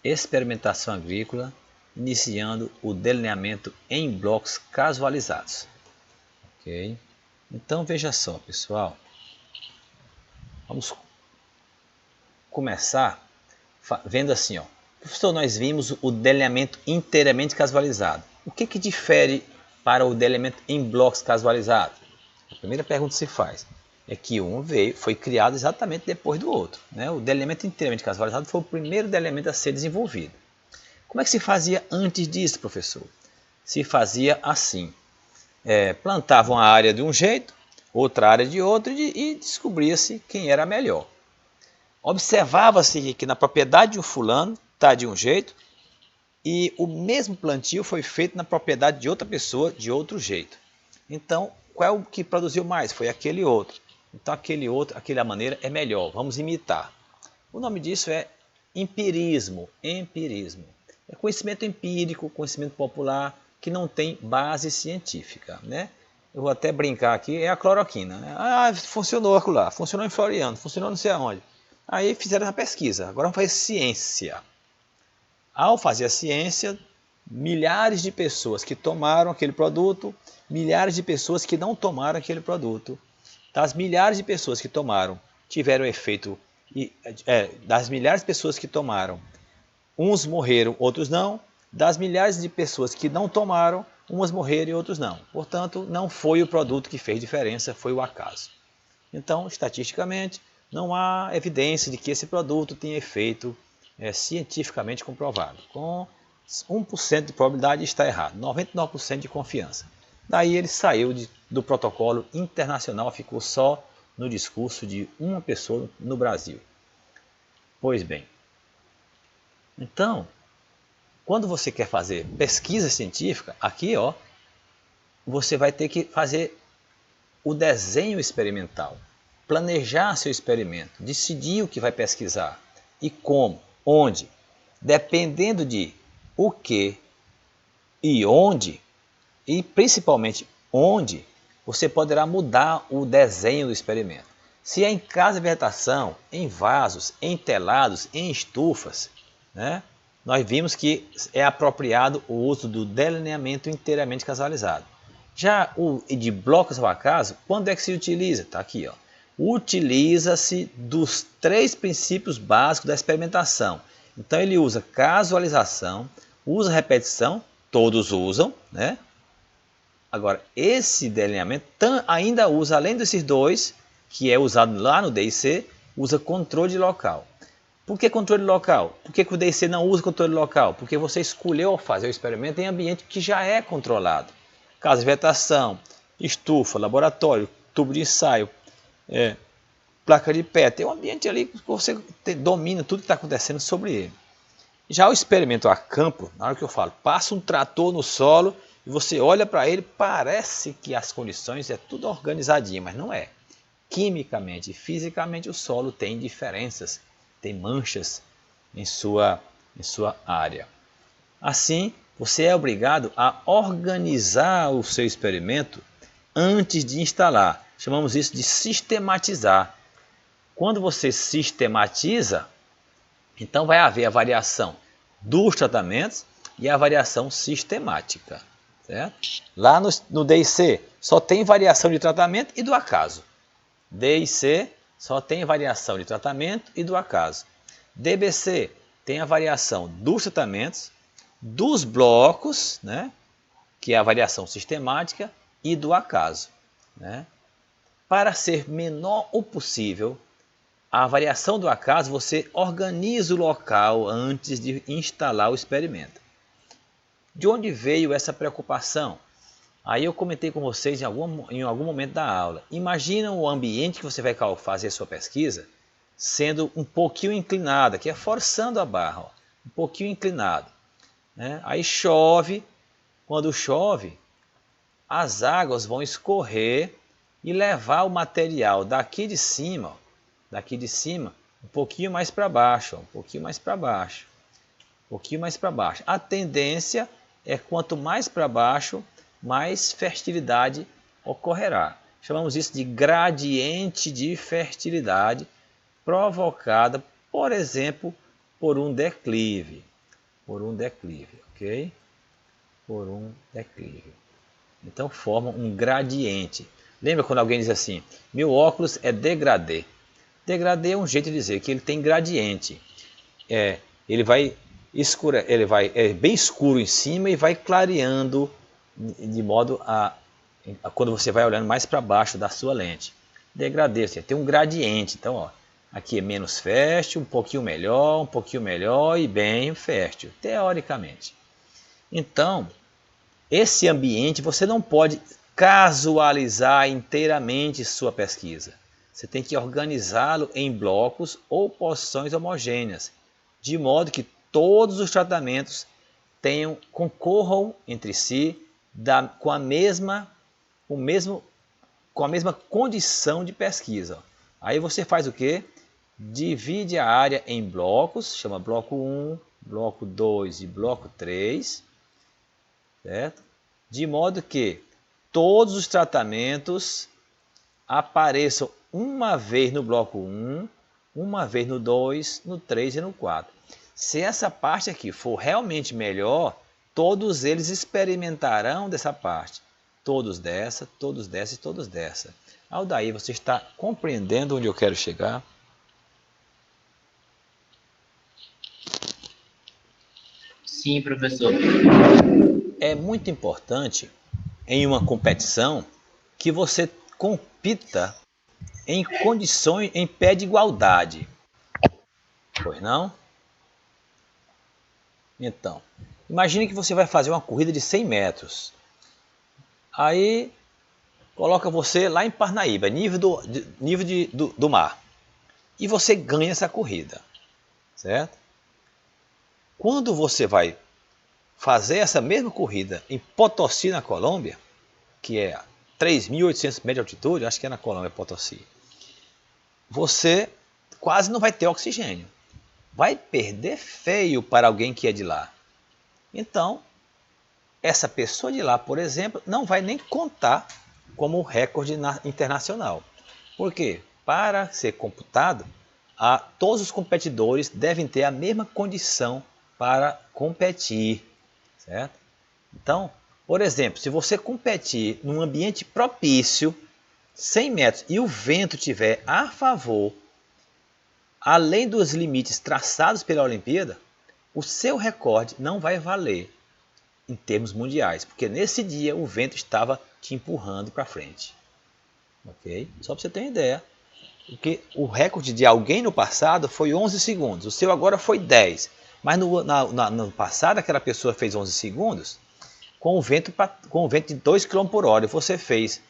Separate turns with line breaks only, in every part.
experimentação agrícola, iniciando o delineamento em blocos casualizados. Ok? Então veja só, pessoal, vamos começar vendo assim, ó. Professor, nós vimos o delineamento inteiramente casualizado. O que difere para o delineamento em blocos casualizados? A primeira pergunta que se faz é que um foi criado exatamente depois do outro. Né? O delineamento inteiramente casualizado foi o primeiro delineamento a ser desenvolvido. Como é que se fazia antes disso, professor? Se fazia assim. Plantavam a área de um jeito, outra área de outro e descobria-se quem era melhor. Observava-se que na propriedade de um fulano está de um jeito e o mesmo plantio foi feito na propriedade de outra pessoa de outro jeito. Então, qual é o que produziu mais? Foi aquele outro. Então, aquele outro, aquela maneira é melhor. Vamos imitar. O nome disso é empirismo. Empirismo. É conhecimento empírico, conhecimento popular, que não tem base científica. Né? Eu vou até brincar aqui, é a cloroquina. Né? Ah, funcionou lá, funcionou em Floriano, funcionou não sei aonde. Aí fizeram a pesquisa, agora vamos fazer ciência. Ao fazer a ciência, milhares de pessoas que tomaram aquele produto, milhares de pessoas que não tomaram aquele produto. Das milhares de pessoas que tomaram, tiveram efeito, das milhares de pessoas que tomaram, uns morreram, outros não. Das milhares de pessoas que não tomaram, umas morreram e outros não. Portanto, não foi o produto que fez diferença, foi o acaso. Então, estatisticamente, não há evidência de que esse produto tenha efeito cientificamente comprovado. Com 1% de probabilidade está errado, 99% de confiança. Daí ele saiu do protocolo internacional, ficou só no discurso de uma pessoa no Brasil. Pois bem, então, quando você quer fazer pesquisa científica, aqui ó, você vai ter que fazer o desenho experimental, planejar seu experimento, decidir o que vai pesquisar e como, onde, dependendo de o que e onde, e principalmente onde, você poderá mudar o desenho do experimento. Se é em casa de vegetação, em vasos, em telados, em estufas, né? Nós vimos que é apropriado o uso do delineamento inteiramente casualizado. Já o de blocos ao acaso, quando é que se utiliza? Está aqui, ó. Utiliza-se dos 3 princípios básicos da experimentação. Então ele usa casualização, usa repetição, todos usam, né? Agora, esse delineamento ainda usa, além desses dois, que é usado lá no DIC, usa controle local. Por que controle local? Por que o DIC não usa controle local? Porque você escolheu fazer o experimento em ambiente que já é controlado. Casa de vegetação, estufa, laboratório, tubo de ensaio, placa de pé. Tem um ambiente ali que você domina tudo que está acontecendo sobre ele. Já o experimento a campo, na hora que eu falo, passa um trator no solo e você olha para ele, parece que as condições é tudo organizadinho, mas não é. Quimicamente e fisicamente o solo tem diferenças, tem manchas em sua área. Assim, você é obrigado a organizar o seu experimento antes de instalar. Chamamos isso de sistematizar. Quando você sistematiza, então vai haver a variação dos tratamentos e a variação sistemática. Certo? Lá no DIC só tem variação de tratamento e do acaso. DIC só tem variação de tratamento e do acaso. DBC tem a variação dos tratamentos, dos blocos, né, que é a variação sistemática, e do acaso. Né? Para ser menor o possível, a variação do acaso, você organiza o local antes de instalar o experimento. De onde veio essa preocupação? Aí eu comentei com vocês em algum momento da aula. Imagina o ambiente que você vai fazer sua pesquisa sendo um pouquinho inclinada, que é forçando a barra, ó, um pouquinho inclinado. Né? Aí chove, quando chove, as águas vão escorrer e levar o material daqui de cima, um pouquinho mais para baixo, um pouquinho mais para baixo, um pouquinho mais para baixo. A tendência é quanto mais para baixo, mais fertilidade ocorrerá. Chamamos isso de gradiente de fertilidade provocada, por exemplo, por um declive. por um declive, ok? Por um declive. Então forma um gradiente. Lembra quando alguém diz assim, meu óculos é degradê? Degradê é um jeito de dizer que ele tem gradiente. Ele vai bem escuro em cima e vai clareando de modo a quando você vai olhando mais para baixo da sua lente. Degradê, você tem um gradiente. Então, ó, aqui é menos fértil, um pouquinho melhor e bem fértil, teoricamente. Então, esse ambiente você não pode casualizar inteiramente sua pesquisa. Você tem que organizá-lo em blocos ou porções homogêneas, de modo que todos os tratamentos concorram entre si com a mesma condição de pesquisa. Aí você faz o quê? Divide a área em blocos, chama bloco 1, bloco 2 e bloco 3, certo? De modo que todos os tratamentos apareçam uma vez no bloco 1, uma vez no 2, no 3 e no 4. Se essa parte aqui for realmente melhor, todos eles experimentarão dessa parte. Todos dessa e todos dessa. Aldair, você está compreendendo onde eu quero chegar?
Sim, professor.
É muito importante em uma competição que você compita em condições, em pé de igualdade. Pois não? Então, imagine que você vai fazer uma corrida de 100 metros. Aí, coloca você lá em Parnaíba, nível do mar. E você ganha essa corrida, certo? Quando você vai fazer essa mesma corrida em Potosí, na Colômbia, que é 3.800 metros de altitude, acho que é na Colômbia, Potosí, você quase não vai ter oxigênio. Vai perder feio para alguém que é de lá. Então, essa pessoa de lá, por exemplo, não vai nem contar como recorde internacional. Por quê? Para ser computado, todos os competidores devem ter a mesma condição para competir, certo? Então, por exemplo, se você competir num ambiente propício, 100 metros, e o vento estiver a favor, além dos limites traçados pela Olimpíada, o seu recorde não vai valer em termos mundiais, porque nesse dia o vento estava te empurrando para frente. Ok? Só para você ter uma ideia. Porque o recorde de alguém no passado foi 11 segundos, o seu agora foi 10. Mas no passado aquela pessoa fez 11 segundos com o vento de 2 km por hora. E você fez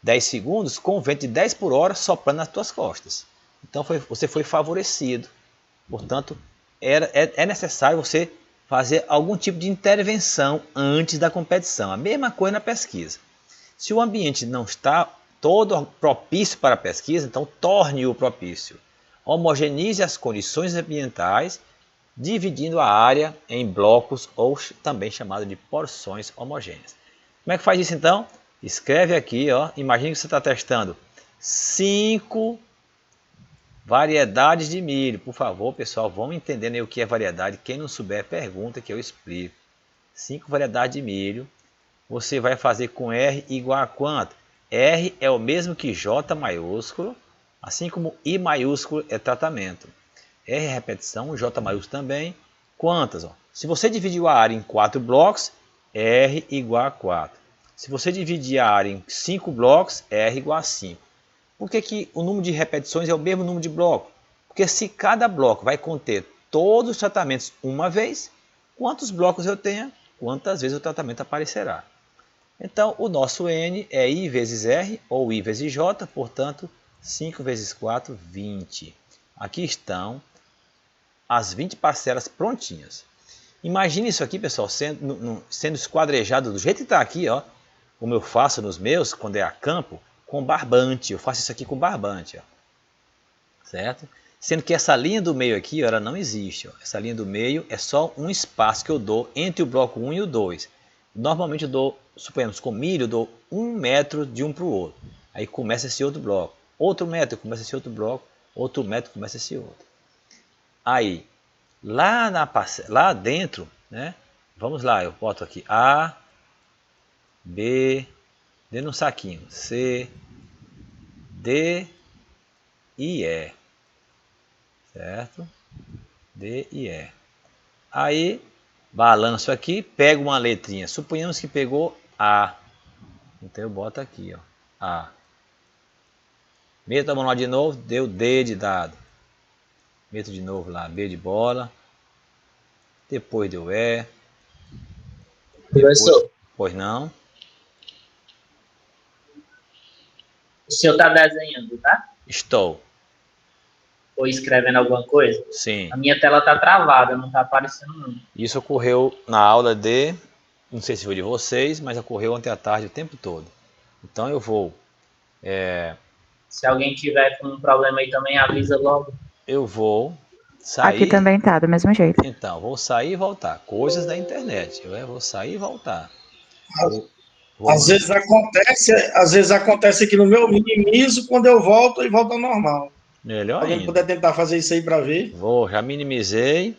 10 segundos com o vento de 10 por hora soprando nas suas costas. Então você foi favorecido. Portanto, é necessário você fazer algum tipo de intervenção antes da competição. A mesma coisa na pesquisa. Se o ambiente não está todo propício para a pesquisa, então torne-o propício. Homogeneize as condições ambientais, dividindo a área em blocos ou também chamado de porções homogêneas. Como é que faz isso então? Escreve aqui, ó. Imagine que você está testando 5 variedades de milho. Por favor, pessoal, vão entendendo aí o que é variedade. Quem não souber, pergunta que eu explico. 5 variedades de milho. Você vai fazer com R igual a quanto? R é o mesmo que J maiúsculo, assim como I maiúsculo é tratamento. R é repetição, J maiúsculo também. Quantas? Ó? Se você dividir a área em 4 blocos, R igual a 4. Se você dividir a área em 5 blocos, R igual a 5. Por que o número de repetições é o mesmo número de blocos? Porque se cada bloco vai conter todos os tratamentos uma vez, quantos blocos eu tenha, quantas vezes o tratamento aparecerá. Então, o nosso N é I vezes R, ou I vezes J, portanto, 5 vezes 4, 20. Aqui estão as 20 parcelas prontinhas. Imagine isso aqui, pessoal, sendo esquadrejado do jeito que está aqui, ó, como eu faço nos meus, quando é a campo, com barbante. Eu faço isso aqui com barbante, ó, certo? Sendo que essa linha do meio aqui, ó, ela não existe. Ó. Essa linha do meio é só um espaço que eu dou entre o bloco 1 e o 2. Normalmente eu dou, suponhamos, com milho, eu dou 1 metro de um para o outro. Aí começa esse outro bloco. Outro metro, começa esse outro bloco. Outro metro, começa esse outro. Aí, lá dentro, né? Vamos lá, eu boto aqui A, B, dentro de um saquinho, C, D e E, certo? D e E. Aí, balanço aqui, pego uma letrinha. Suponhamos que pegou A. Então eu boto aqui, ó, A. Meto a mão lá de novo, deu D de dado. Meto de novo lá, B de bola. Depois deu E. Depois,
Professor,
pois não.
o senhor está desenhando, tá?
Estou.
Ou escrevendo alguma coisa?
Sim.
A minha tela está travada, não está aparecendo não.
Isso ocorreu na aula de, não sei se foi de vocês, mas ocorreu ontem à tarde o tempo todo. Então eu vou,
Se alguém tiver com um problema aí também, avisa logo.
eu vou
Aqui
sair.
também tá, do mesmo jeito.
Então, vou sair e voltar. Coisas da internet. Eu vou sair e voltar. Vou
Às vezes acontece que no meu minimizo, quando eu volto, e volta ao normal.
melhor
Alguém
ainda.
puder tentar fazer isso aí para ver?
Vou, já minimizei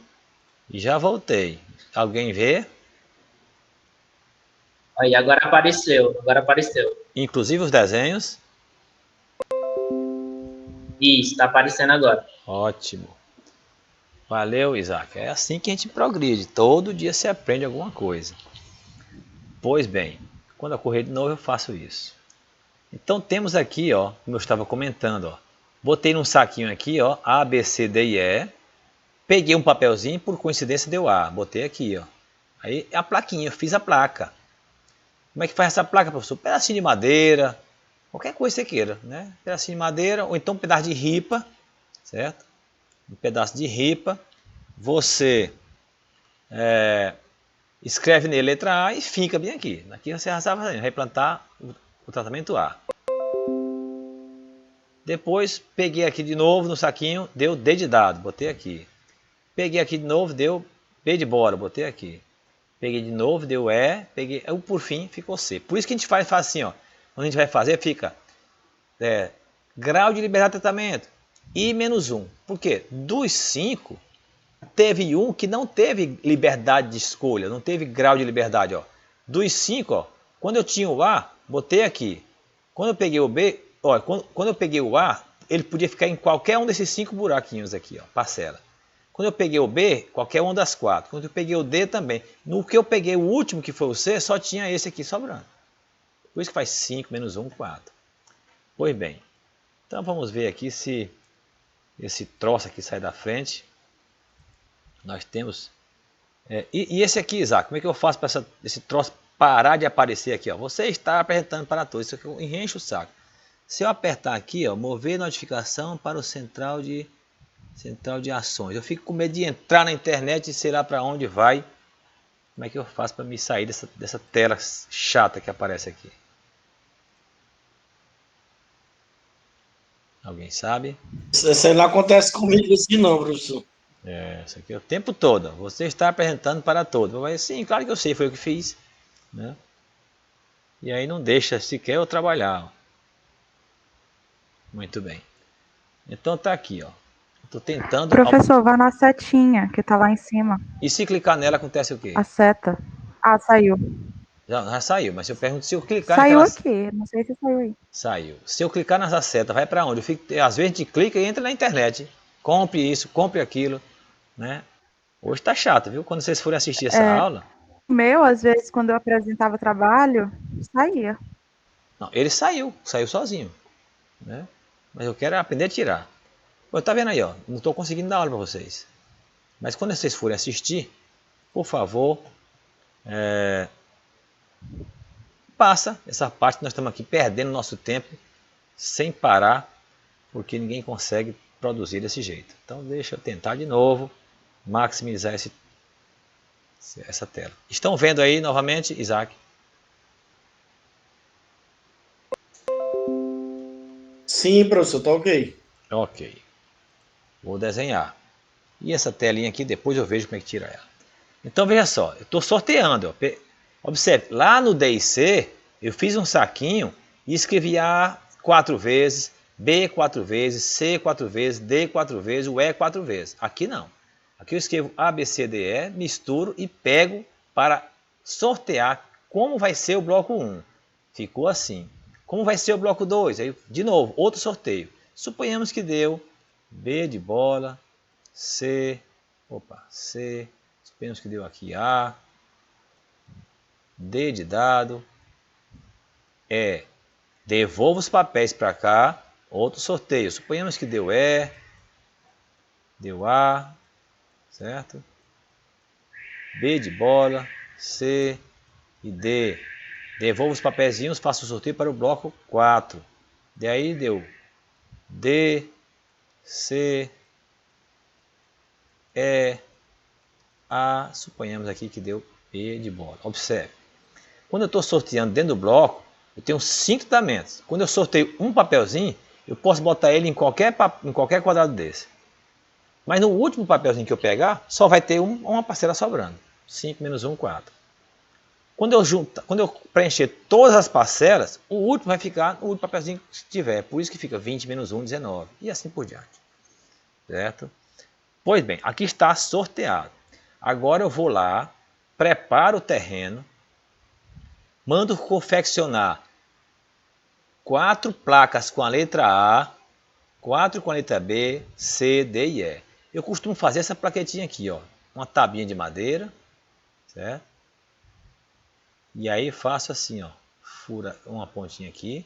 e já voltei. Alguém vê?
Aí, agora apareceu,
Inclusive os desenhos.
Isso, está aparecendo agora.
Ótimo. Valeu, Isaac. É assim que a gente progride. Todo dia se aprende alguma coisa. Pois bem, quando ocorrer de novo eu faço isso. Então temos aqui, ó, como eu estava comentando, ó, botei num saquinho aqui, ó, A, B, C, D e E. Peguei um papelzinho, por coincidência deu A. Botei aqui, ó. Aí a plaquinha, eu fiz a placa. Como é que faz essa placa, professor? Pedacinho de madeira, qualquer coisa que você queira, né? Pedacinho de madeira ou então um pedaço de ripa, certo? Um pedaço de ripa. Você escreve nele a letra A e fica bem aqui. Aqui você já está fazendo, replantar o tratamento A. Depois peguei aqui de novo no saquinho, deu D de dado, botei aqui. Peguei aqui de novo, deu B de bola, botei aqui. Peguei de novo, deu E, peguei, por fim ficou C. Por isso que a gente faz assim, ó. Quando a gente vai fazer, fica grau de liberdade de tratamento, I-1. Por quê? Dos 5, teve um que não teve liberdade de escolha, não teve grau de liberdade, ó. Dos 5, ó, quando eu tinha o A, botei aqui. Quando eu peguei o B, ó, quando eu peguei o A, ele podia ficar em qualquer um desses 5 buraquinhos aqui, ó, parcela. Quando eu peguei o B, qualquer uma das 4. Quando eu peguei o D também. No que eu peguei o último, que foi o C, só tinha esse aqui sobrando. Por isso que faz 5 menos 1, 4. Pois bem, então vamos ver aqui se esse troço aqui sai da frente. Nós temos... e esse aqui, Isaac, como é que eu faço para esse troço parar de aparecer aqui? Ó? Você está apertando para todos, isso aqui enche o saco. Se eu apertar aqui, ó, mover notificação para o central de ações. Eu fico com medo de entrar na internet e sei lá para onde vai. Como é que eu faço para me sair dessa tela chata que aparece aqui? Alguém sabe?
Isso aí não acontece comigo assim, não, professor.
Isso aqui é o tempo todo. Você está apresentando para todos. Mas sim, claro que eu sei, foi o que fiz. Né? E aí não deixa sequer eu trabalhar. Muito bem. Então tá aqui, ó. Estou tentando...
Professor, vá na setinha que tá lá em cima.
E se clicar nela acontece o quê?
A seta. Ah, saiu.
Já saiu, mas eu pergunto se eu clicar
Saiu
naquelas...
aqui, não sei se saiu aí.
Saiu. Se eu clicar nessa seta, vai para onde? Às vezes a gente clica e entra na internet. Compre isso, compre aquilo. Né? Hoje tá chato, viu? Quando vocês forem assistir essa aula...
O meu, às vezes, quando eu apresentava trabalho, saía.
Não, ele saiu sozinho. Né? Mas eu quero aprender a tirar. Pô, tá vendo aí, ó? Não estou conseguindo dar aula para vocês. Mas quando vocês forem assistir, por favor, passa essa parte que nós estamos aqui perdendo nosso tempo sem parar, porque ninguém consegue produzir desse jeito. Então deixa eu tentar de novo maximizar essa tela. Estão vendo aí novamente, Isaac?
Sim, professor, tá ok.
Ok. Vou desenhar. E essa telinha aqui, depois eu vejo como é que tira ela. Então veja só, eu estou sorteando. Ó. Observe, lá no D e C, eu fiz um saquinho e escrevi A 4 vezes, B 4 vezes, C 4 vezes, D 4 vezes, o E 4 vezes. Aqui não. Aqui eu escrevo A, B, C, D, E, misturo e pego para sortear como vai ser o bloco 1. Ficou assim. Como vai ser o bloco 2? Aí, de novo, outro sorteio. Suponhamos que deu B de bola, C, suponhamos que deu aqui A, D de dado, E. Devolvo os papéis para cá, outro sorteio. Suponhamos que deu E, deu A, certo? B de bola, C e D. Devolvo os papeizinhos, faço o sorteio para o bloco 4. Daí deu D, C, E, A. Suponhamos aqui que deu B de bola. Observe. Quando eu estou sorteando dentro do bloco, eu tenho 5 tamentos. Quando eu sorteio um papelzinho, eu posso botar ele em qualquer quadrado desse. Mas no último papelzinho que eu pegar, só vai ter uma parcela sobrando. 5 menos 1, 4. Quando eu preencher todas as parcelas, o último vai ficar no último papelzinho que tiver. Por isso que fica 20 menos 1, 19. E assim por diante. Certo? Pois bem, aqui está sorteado. Agora eu vou lá, preparo o terreno, mando confeccionar 4 placas com a letra A, 4 com a letra B, C, D e E. Eu costumo fazer essa plaquetinha aqui, ó, uma tabinha de madeira, certo? E aí faço assim, ó, fura uma pontinha aqui.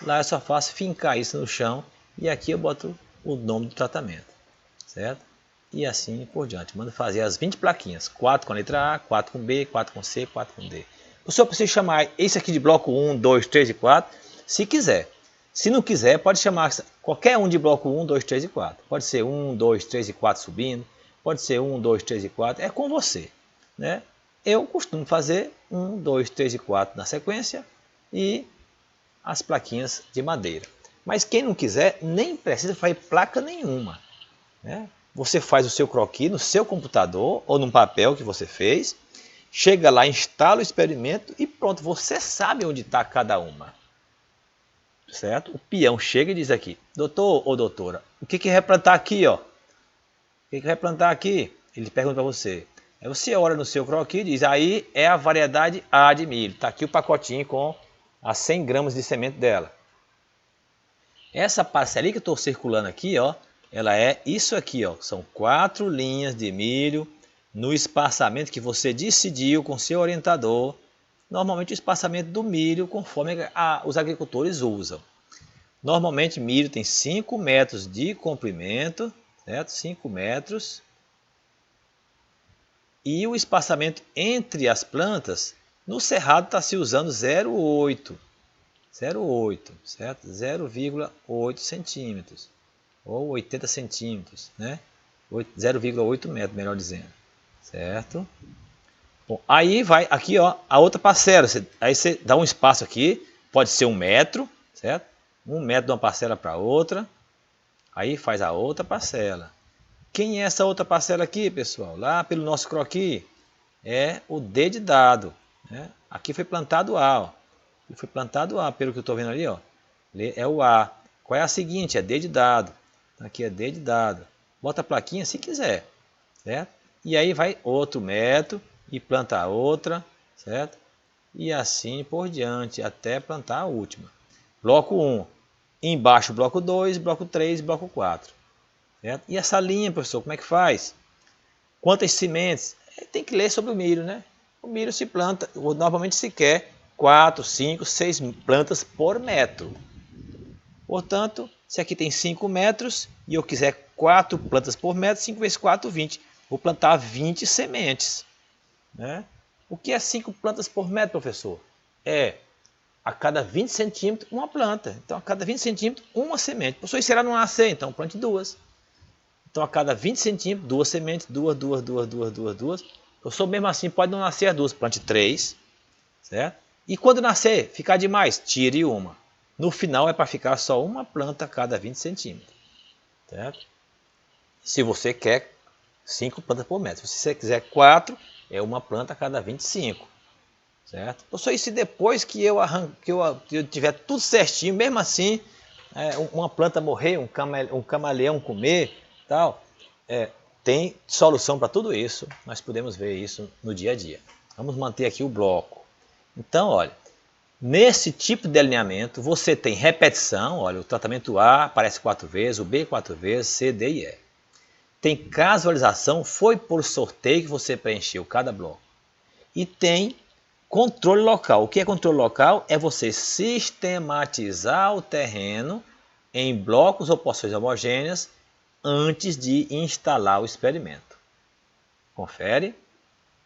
Lá eu só faço fincar isso no chão e aqui eu boto o nome do tratamento, certo? E assim por diante. Mando fazer as 20 plaquinhas, 4 com a letra A, 4 com B, 4 com C, 4 com D. O senhor precisa chamar esse aqui de bloco 1, 2, 3 e 4, se quiser. Se não quiser, pode chamar qualquer um de bloco 1, 2, 3 e 4. Pode ser 1, 2, 3 e 4 subindo. Pode ser 1, 2, 3 e 4. É com você, né? Eu costumo fazer 1, 2, 3 e 4 na sequência e as plaquinhas de madeira. Mas quem não quiser, nem precisa fazer placa nenhuma, né? Você faz o seu croquis no seu computador ou num papel que você fez. Chega lá, instala o experimento e pronto, você sabe onde está cada uma. Certo? O peão chega e diz aqui, doutor ou doutora, o que vai plantar aqui, ó? O que vai plantar aqui? Ele pergunta para você. Aí você olha no seu croquis e diz, aí é a variedade A de milho. Está aqui o pacotinho com as 100 gramas de semente dela. Essa parcelinha que eu estou circulando aqui, ó, ela é isso aqui, ó. São 4 linhas de milho no espaçamento que você decidiu com seu orientador. Normalmente o espaçamento do milho conforme os agricultores usam. Normalmente milho tem 5 metros de comprimento, certo? 5 metros. E o espaçamento entre as plantas, no cerrado está se usando 0,8. 0,8, certo? 0,8 centímetros. Ou 80 centímetros, né? 0,8 metros, melhor dizendo. Certo? Bom, aí vai aqui, ó, a outra parcela. Aí você dá um espaço aqui, pode ser 1 metro, certo? 1 metro de uma parcela para outra. Aí faz a outra parcela. Quem é essa outra parcela aqui, pessoal? Lá pelo nosso croquis. É o D de dado, né? Aqui foi plantado A, ó. Aqui foi plantado A, pelo que eu estou vendo ali, ó. É o A. Qual é a seguinte? É D de dado. Aqui é D de dado. Bota a plaquinha se quiser, certo? E aí vai outro metro e planta a outra, certo? E assim por diante, até plantar a última. Bloco 1. Embaixo bloco 2, bloco 3, bloco 4. Certo? E essa linha, professor, como é que faz? Quantas sementes? Tem que ler sobre o milho, né? O milho se planta, normalmente se quer 4, 5, 6 plantas por metro. Portanto, se aqui tem 5 metros e eu quiser 4 plantas por metro, 5 vezes 4, 20. Vou plantar 20 sementes, né? O que é 5 plantas por metro, professor? É a cada 20 centímetros uma planta. Então, a cada 20 centímetros, uma semente. Professor, isso será não nascer? Então, plante 2. Então, a cada 20 centímetros, 2 sementes, 2. Professor, mesmo assim, pode não nascer as 2, plante 3. Certo? E quando nascer, ficar demais, tire uma. No final, é para ficar só uma planta a cada 20 centímetros. Certo? Se você quer 5 plantas por metro. Se você quiser 4, é uma planta a cada 25. Certo? Professor, e se depois que eu tiver tudo certinho, mesmo assim, uma planta morrer, um camaleão comer, tal, tem solução para tudo isso, nós podemos ver isso no dia a dia. Vamos manter aqui o bloco. Então, olha, nesse tipo de alinhamento, você tem repetição, olha, o tratamento A aparece 4 vezes, o B 4 vezes, C, D e E. Tem casualização, foi por sorteio que você preencheu cada bloco. E tem controle local. O que é controle local? É você sistematizar o terreno em blocos ou porções homogêneas antes de instalar o experimento. Confere?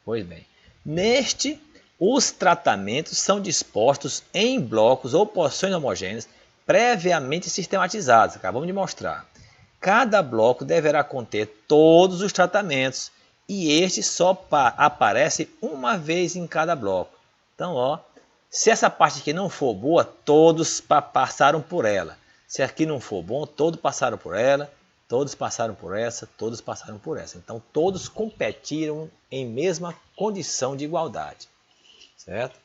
Pois bem. Neste, os tratamentos são dispostos em blocos ou porções homogêneas previamente sistematizados. Acabamos de mostrar. Cada bloco deverá conter todos os tratamentos e este só aparece uma vez em cada bloco. Então, ó, se essa parte aqui não for boa, todos passaram por ela. Se aqui não for bom, todos passaram por ela, todos passaram por essa, todos passaram por essa. Então, todos competiram em mesma condição de igualdade, certo?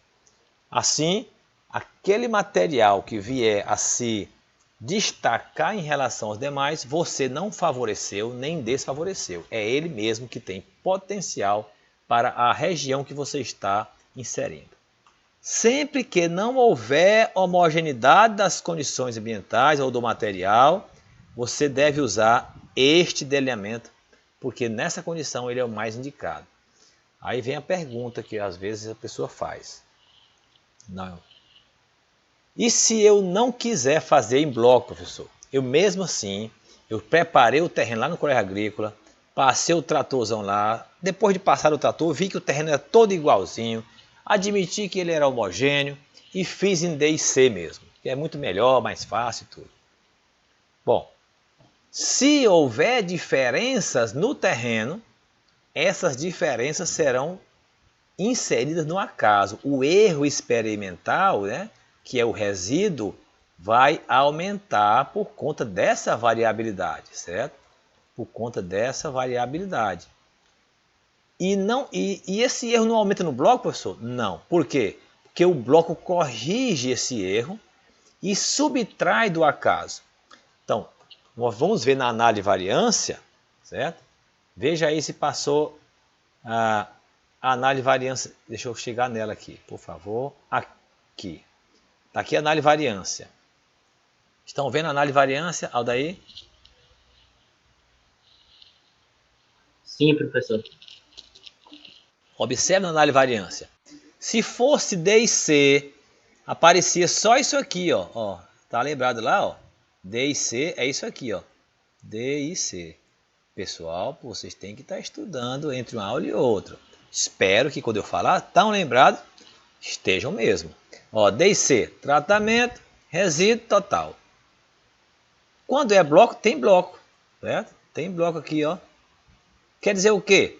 Assim, aquele material que vier a se destacar em relação aos demais, você não favoreceu nem desfavoreceu. É ele mesmo que tem potencial para a região que você está inserindo. Sempre que não houver homogeneidade das condições ambientais ou do material, você deve usar este delineamento, porque nessa condição ele é o mais indicado. Aí vem a pergunta que às vezes a pessoa faz. Não. E se eu não quiser fazer em bloco, professor? Eu mesmo assim, eu preparei o terreno lá no colégio agrícola, passei o tratorzão lá, depois de passar o trator, vi que o terreno era todo igualzinho, admiti que ele era homogêneo e fiz em D e C mesmo, que é muito melhor, mais fácil e tudo. Bom, se houver diferenças no terreno, essas diferenças serão inseridas no acaso. O erro experimental, né, que é o resíduo, vai aumentar por conta dessa variabilidade, certo? Por conta dessa variabilidade. E esse erro não aumenta no bloco, professor? Não. Por quê? Porque o bloco corrige esse erro e subtrai do acaso. Então, nós vamos ver na análise de variância, certo? Veja aí se passou a análise de variância. Deixa eu chegar nela aqui, por favor. Aqui. Está aqui a análise de variância. Estão vendo a análise de variância, Aldair?
Sim, professor.
Observe na análise de variância. Se fosse D e C, aparecia só isso aqui, ó. Tá lembrado lá, ó? D e C é isso aqui, ó. D e C. Pessoal, vocês têm que estar estudando entre uma aula e outra. Espero que quando eu falar, tão lembrado, estejam mesmo. Ó, D e C, tratamento, resíduo total. Quando é bloco, tem bloco, certo? Tem bloco aqui, ó. Quer dizer o quê?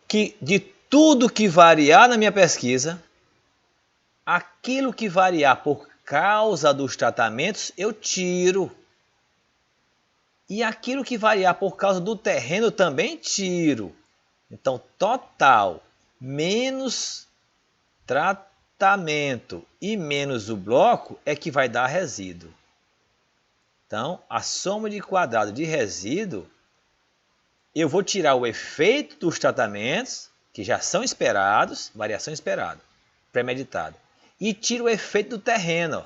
Que de tudo que variar na minha pesquisa, aquilo que variar por causa dos tratamentos, eu tiro. E aquilo que variar por causa do terreno, também tiro. Então, total menos tratamento e menos o bloco é que vai dar resíduo. Então, a soma de quadrado de resíduo, eu vou tirar o efeito dos tratamentos, que já são esperados, variação esperada, premeditado, e tiro o efeito do terreno.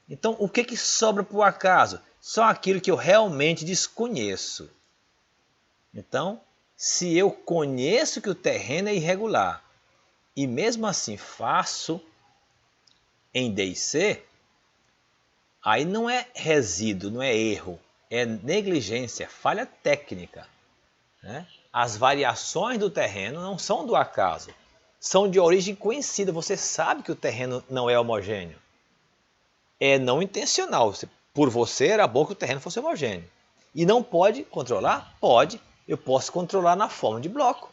Então, o que sobra para o acaso? Só aquilo que eu realmente desconheço. Então, se eu conheço que o terreno é irregular e mesmo assim faço em D e C, aí não é resíduo, não é erro, é negligência, falha técnica, né? As variações do terreno não são do acaso, são de origem conhecida. Você sabe que o terreno não é homogêneo. É não intencional. Por você era bom que o terreno fosse homogêneo. E não pode controlar? Pode. Eu posso controlar na forma de bloco.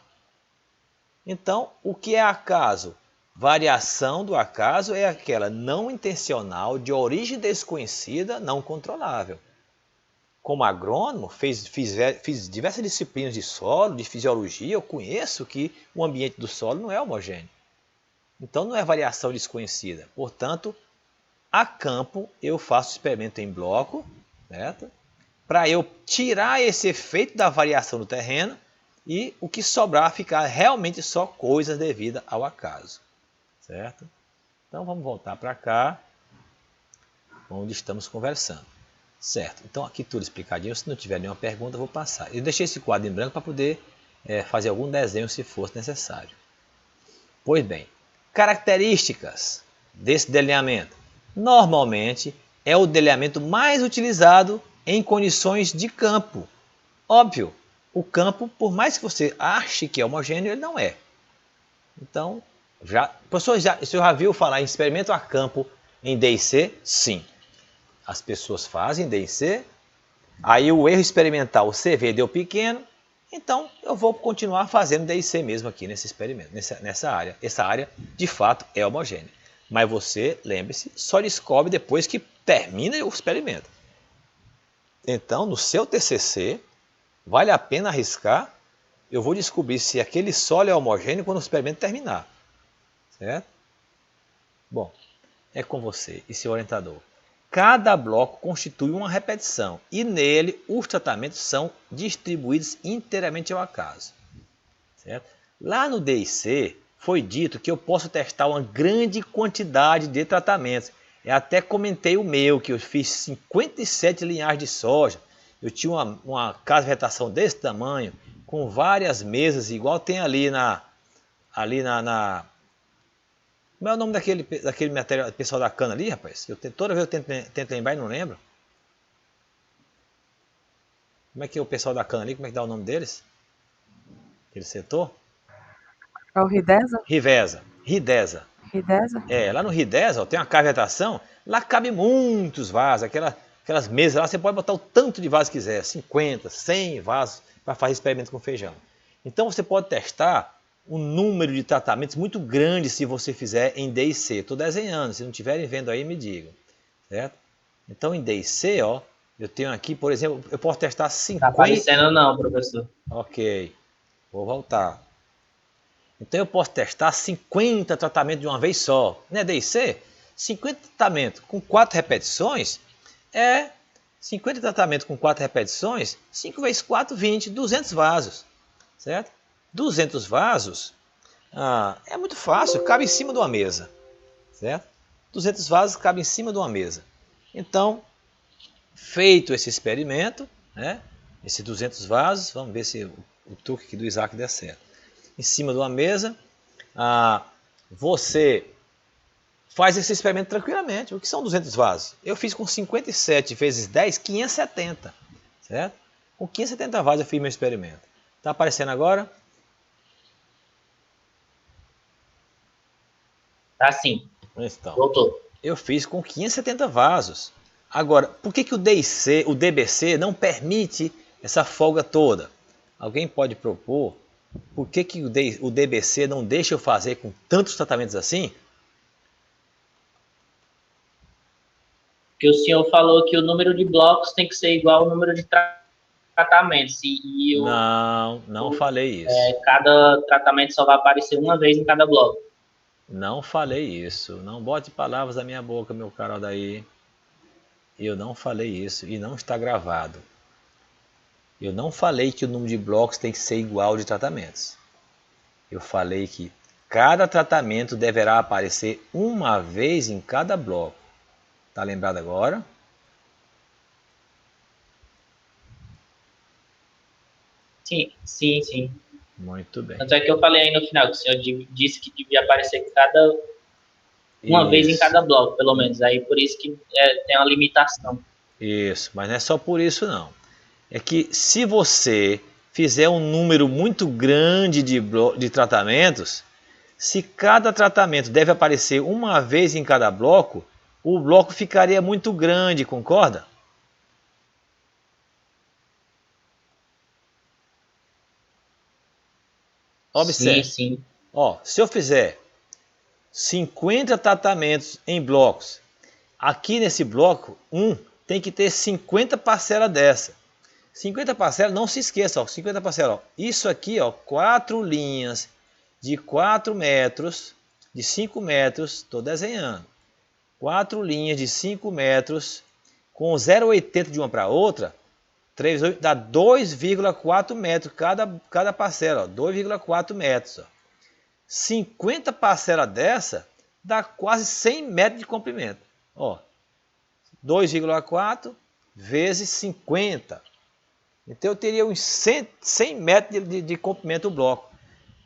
Então, o que é acaso? Variação do acaso é aquela não intencional, de origem desconhecida, não controlável. Como agrônomo, fiz diversas disciplinas de solo, de fisiologia, eu conheço que o ambiente do solo não é homogêneo. Então, não é variação desconhecida. Portanto, a campo, eu faço experimento em bloco, certo? Para eu tirar esse efeito da variação do terreno e o que sobrar ficar realmente só coisas devidas ao acaso, certo? Então vamos voltar para cá, onde estamos conversando, certo? Então aqui tudo explicadinho, se não tiver nenhuma pergunta eu vou passar. Eu deixei esse quadro em branco para poder fazer algum desenho se fosse necessário. Pois bem, características desse delineamento. Normalmente é o delineamento mais utilizado em condições de campo. Óbvio, o campo, por mais que você ache que é homogêneo, ele não é. Então, professor, você já viu falar em experimento a campo em D e C? Sim. As pessoas fazem D e C, aí o erro experimental, o CV deu pequeno, então eu vou continuar fazendo D e C mesmo aqui nesse experimento, nessa área. Essa área, de fato, é homogênea. Mas você, lembre-se, só descobre depois que termina o experimento. Então, no seu TCC, vale a pena arriscar. Eu vou descobrir se aquele solo é homogêneo quando o experimento terminar. Certo? Bom, é com você e seu orientador. Cada bloco constitui uma repetição e nele os tratamentos são distribuídos inteiramente ao acaso. Certo? Lá no DIC foi dito que eu posso testar uma grande quantidade de tratamentos. Eu até comentei o meu, que eu fiz 57 linhagens de soja. Eu tinha uma casa de vegetação desse tamanho, com várias mesas, igual tem ali na... Como é o nome daquele material, pessoal da cana ali, rapaz? Toda vez eu tento lembrar e não lembro. Como é que é o pessoal da cana ali? Como é que dá o nome deles? Aquele setor?
É o Ridesa?
Ridesa.
Ridesa?
Lá no Ridesa, tem uma cavetação, lá cabe muitos vasos, aquelas mesas lá, você pode botar o tanto de vasos que quiser, 50, 100 vasos para fazer experimento com feijão. Então você pode testar um número de tratamentos muito grande se você fizer em D e C. Estou desenhando, se não estiverem vendo aí, me digam. Certo? Então em D e C, ó, eu tenho aqui, por exemplo, eu posso testar 50...
Tá aparecendo não, professor.
Ok, vou voltar. Então eu posso testar 50 tratamentos de uma vez só. Não é D e C? 50 tratamentos com 4 repetições 50 tratamentos com 4 repetições, 5 vezes 4, 20, 200 vasos. Certo? 200 vasos é muito fácil, cabe em cima de uma mesa. Certo? 200 vasos cabe em cima de uma mesa. Então, feito esse experimento, né, esses 200 vasos, vamos ver se o truque aqui do Isaac der certo. Em cima de uma mesa, você faz esse experimento tranquilamente. O que são 200 vasos? Eu fiz com 57 vezes 10, 570. Certo? Com 570 vasos eu fiz meu experimento. Está aparecendo agora?
Tá sim.
Então,
Voltou.
eu fiz com 570 vasos. Agora, por que o DBC não permite essa folga toda? Alguém pode propor por que o DBC não deixa eu fazer com tantos tratamentos assim?
Porque o senhor falou que o número de blocos tem que ser igual ao número de tratamentos.
Não falei isso.
Cada tratamento só vai aparecer uma vez em cada bloco.
Não falei isso. Não bote palavras na minha boca, meu caro Aldair. Eu não falei isso e não está gravado. Eu não falei que o número de blocos tem que ser igual de tratamentos. Eu falei que cada tratamento deverá aparecer uma vez em cada bloco. Está lembrado agora?
Sim.
Muito bem.
Tanto é que eu falei aí no final, que o senhor disse que devia aparecer uma vez em cada bloco, pelo menos. Aí por isso que tem uma limitação.
Isso, mas não é só por isso não. É que se você fizer um número muito grande de tratamentos, se cada tratamento deve aparecer uma vez em cada bloco, o bloco ficaria muito grande, concorda? Observe.
Sim.
Se eu fizer 50 tratamentos em blocos, aqui nesse bloco 1 tem que ter 50 parcelas dessa. 50 parcelas, não se esqueça, 50 parcelas. Isso aqui, 4 linhas de 4 metros, de 5 metros, estou desenhando. 4 linhas de 5 metros, com 0,80 de uma para outra, 3 vezes 8 dá 2,4 metros cada parcela, 2,4 metros. Ó. 50 parcelas dessa dá quase 100 metros de comprimento. Ó, 2,4 vezes 50. Então eu teria uns 100 metros de comprimento do bloco.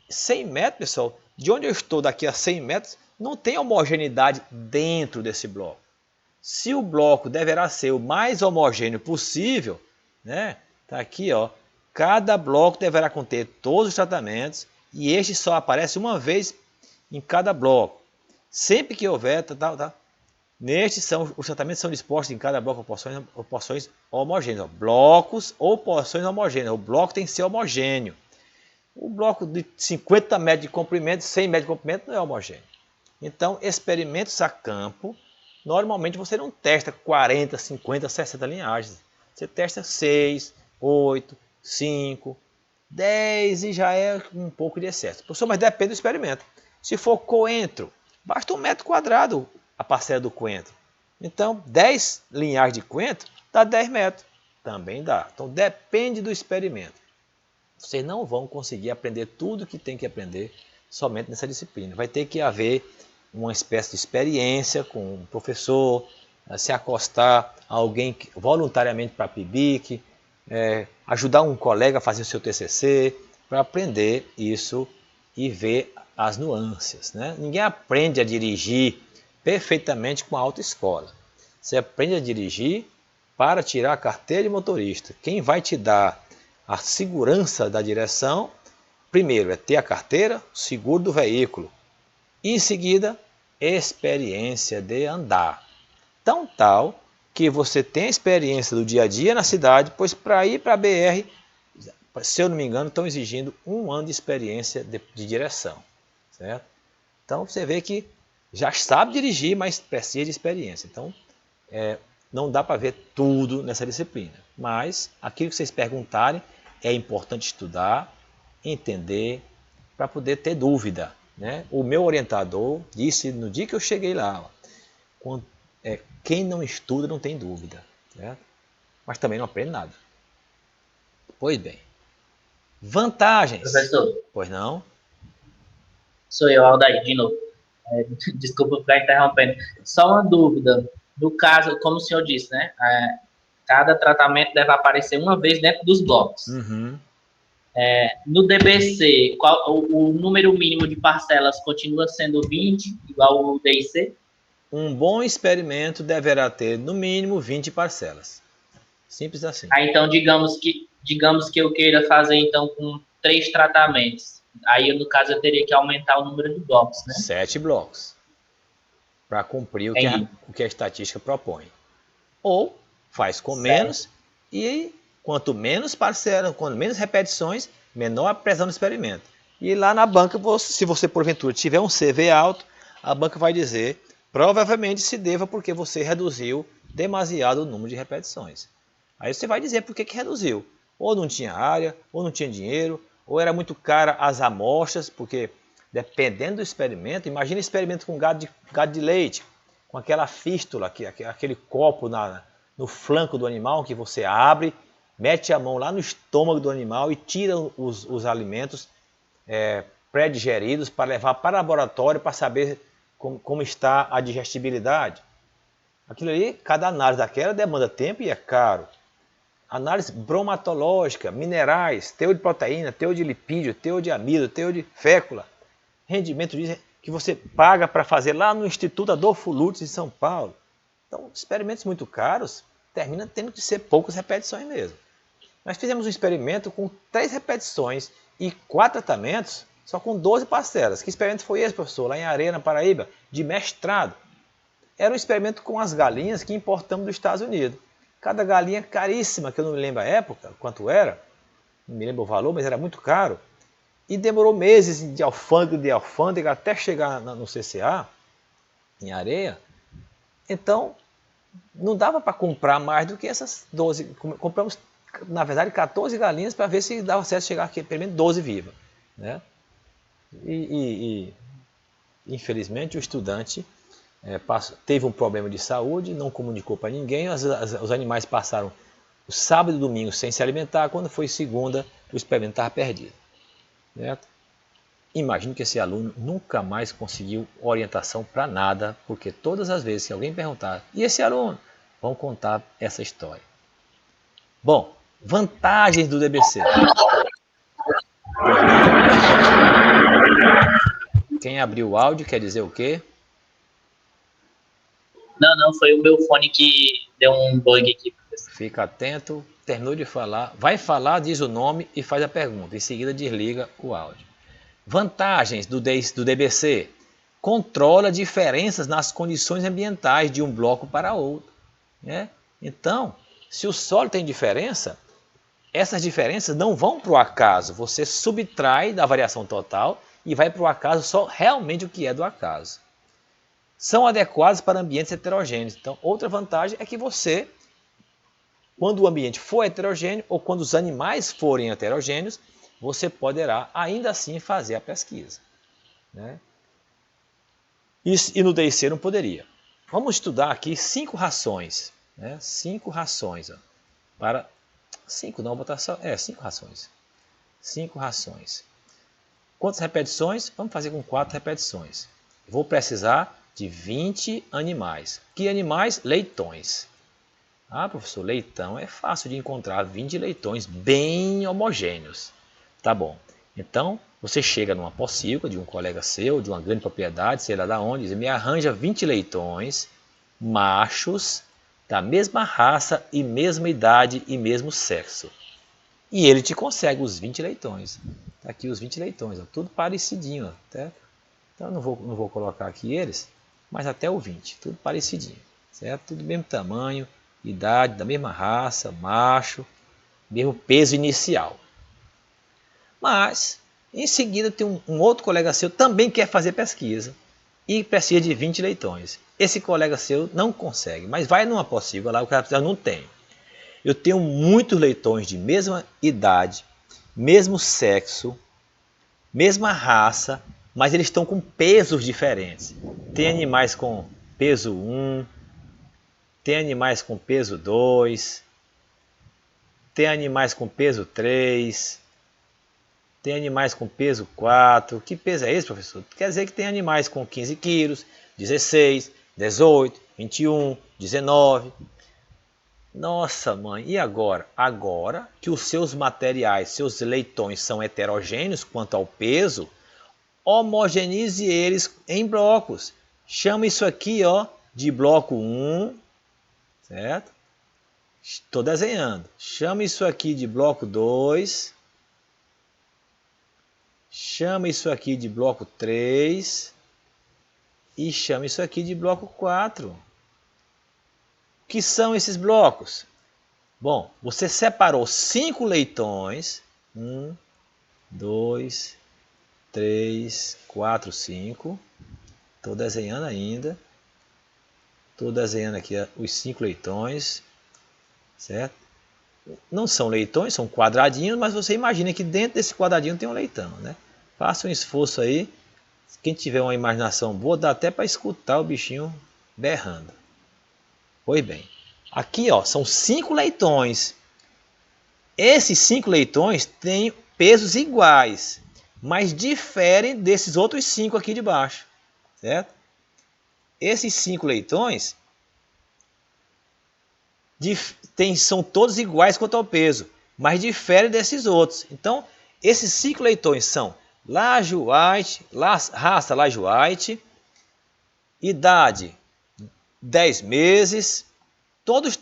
100 metros, pessoal, de onde eu estou daqui a 100 metros, não tem homogeneidade dentro desse bloco. Se o bloco deverá ser o mais homogêneo possível, né? Tá aqui, ó. Cada bloco deverá conter todos os tratamentos e este só aparece uma vez em cada bloco. Sempre que houver, nestes os tratamentos são dispostos em cada bloco porções homogêneas. Ó. Blocos ou porções homogêneas. O bloco tem que ser homogêneo. O bloco de 50 metros de comprimento, 100 metros de comprimento não é homogêneo. Então, experimentos a campo, normalmente você não testa 40, 50, 60 linhagens. Você testa 6, 8, 5, 10 e já é um pouco de excesso. Professor, mas depende do experimento. Se for coentro, basta 1 metro quadrado a parcela do coentro. Então, 10 linhagens de coentro dá 10 metros. Também dá. Então, depende do experimento. Vocês não vão conseguir aprender tudo que tem que aprender somente nessa disciplina. Vai ter que haver uma espécie de experiência com um professor, se acostar a alguém voluntariamente para a PIBIC, ajudar um colega a fazer o seu TCC, para aprender isso e ver as nuances. Né? Ninguém aprende a dirigir perfeitamente com a autoescola. Você aprende a dirigir para tirar a carteira de motorista. Quem vai te dar a segurança da direção, primeiro é ter a carteira, seguro do veículo. E em seguida, experiência de andar. Tão tal que você tem a experiência do dia a dia na cidade, pois para ir para a BR, se eu não me engano, estão exigindo 1 ano de experiência de direção. Certo? Então você vê que já sabe dirigir, mas precisa de experiência. Então não dá para ver tudo nessa disciplina. Mas aquilo que vocês perguntarem é importante estudar, entender, para poder ter dúvida. Né? O meu orientador disse no dia que eu cheguei lá, ó, quem não estuda não tem dúvida, né? Mas também não aprende nada. Pois bem, vantagens.
Professor.
Pois não?
Sou eu, Aldair, de novo. Desculpa ficar interrompendo. Só uma dúvida. No caso, como o senhor disse, né? Cada tratamento deve aparecer uma vez dentro dos blocos.
Uhum.
No DBC, o número mínimo de parcelas continua sendo 20, igual o DIC?
Um bom experimento deverá ter, no mínimo, 20 parcelas. Simples assim.
Então, digamos que eu queira fazer então com 3 tratamentos. Aí, no caso, eu teria que aumentar o número de blocos, né?
7 blocos. Para cumprir o que a estatística propõe. Ou faz com menos e quanto menos parcelas, quanto menos repetições, menor a pressão do experimento. E lá na banca, se você porventura tiver um CV alto, a banca vai dizer, provavelmente se deva porque você reduziu demasiado o número de repetições. Aí você vai dizer por que reduziu. Ou não tinha área, ou não tinha dinheiro, ou era muito cara as amostras, porque dependendo do experimento, imagina experimento com gado de leite, com aquela fístula, aquele copo no flanco do animal que você abre, mete a mão lá no estômago do animal e tira os alimentos pré-digeridos para levar para o laboratório para saber como está a digestibilidade. Aquilo ali, cada análise daquela demanda tempo e é caro. Análise bromatológica, minerais, teor de proteína, teor de lipídio, teor de amido, teor de fécula. Rendimento disso que você paga para fazer lá no Instituto Adolfo Lutz em São Paulo. Então, experimentos muito caros terminam tendo que ser poucas repetições mesmo. Nós fizemos um experimento com 3 repetições e 4 tratamentos, só com 12 parcelas. Que experimento foi esse, professor? Lá em Areia, na Paraíba, de mestrado. Era um experimento com as galinhas que importamos dos Estados Unidos. Cada galinha caríssima, que eu não me lembro a época, quanto era, não me lembro o valor, mas era muito caro. E demorou meses de alfândega até chegar no CCA, em Areia. Então, não dava para comprar mais do que essas 12. Compramos, na verdade, 14 galinhas para ver se dava certo chegar aqui, pelo menos 12 vivas. Né? Infelizmente, o estudante teve um problema de saúde, não comunicou para ninguém, os animais passaram o sábado e domingo sem se alimentar, quando foi segunda, o experimento estava perdido. Certo? Imagino que esse aluno nunca mais conseguiu orientação para nada, porque todas as vezes que alguém perguntar, e esse aluno? Vão contar essa história. Bom, vantagens do DBC. Quem abriu o áudio quer dizer o quê?
Não, foi o meu fone que deu um bug aqui, professor.
Fica atento, terminou de falar, vai falar, diz o nome e faz a pergunta. Em seguida desliga o áudio. Vantagens do DBC. Controla diferenças nas condições ambientais de um bloco para outro. Né? Então, se o solo tem diferença, essas diferenças não vão para o acaso. Você subtrai da variação total e vai para o acaso só realmente o que é do acaso. São adequados para ambientes heterogêneos. Então, outra vantagem é que você, quando o ambiente for heterogêneo ou quando os animais forem heterogêneos, você poderá ainda assim fazer a pesquisa. Né? E no DIC não poderia. Vamos estudar aqui 5 rações. Né? 5 rações. Ó, para 5 não, botar só. 5 rações. 5 rações. Quantas repetições? Vamos fazer com 4 repetições. Vou precisar de 20 animais. Que animais? Leitões. Ah, professor, leitão é fácil de encontrar 20 leitões bem homogêneos. Tá bom. Então, você chega numa pocilga de um colega seu, de uma grande propriedade, sei lá da onde, e me arranja 20 leitões, machos, da mesma raça e mesma idade e mesmo sexo. E ele te consegue os 20 leitões. Tá aqui os 20 leitões, ó, tudo parecidinho. Ó, tá? Então, eu não vou colocar aqui eles, mas até o 20, tudo parecidinho. Certo? Tudo do mesmo tamanho, idade, da mesma raça, macho, mesmo peso inicial. Mas, em seguida, tem um outro colega seu também quer fazer pesquisa e precisa de 20 leitões. Esse colega seu não consegue, mas vai numa pocilga lá, o cara precisa, não tem. Eu tenho muitos leitões de mesma idade, mesmo sexo, mesma raça, mas eles estão com pesos diferentes. Tem animais com peso 1, tem animais com peso 2, tem animais com peso 3, tem animais com peso 4. Que peso é esse, professor? Quer dizer que tem animais com 15 quilos, 16, 18, 21, 19. Nossa, mãe, e agora? Agora que os seus materiais, seus leitões são heterogêneos quanto ao peso, homogeneize eles em blocos. Chama isso aqui, ó, de bloco 1, certo? Estou desenhando. Chama isso aqui de bloco 2. Chama isso aqui de bloco 3. E chama isso aqui de bloco 4. O que são esses blocos? Bom, você separou 5 leitões. 1, 2, 3, 4, 5. Estou desenhando ainda. Estou desenhando aqui os 5 leitões. Certo? Não são leitões, são quadradinhos, mas você imagina que dentro desse quadradinho tem um leitão. Né? Faça um esforço aí. Quem tiver uma imaginação boa, dá até para escutar o bichinho berrando. Pois bem, aqui ó, são 5 leitões. Esses 5 leitões têm pesos iguais, mas diferem desses outros 5 aqui de baixo. Certo? Esses 5 leitões são todos iguais quanto ao peso, mas diferem desses outros. Então, esses 5 leitões são Laje White, raça Laje White, idade 10 meses, todos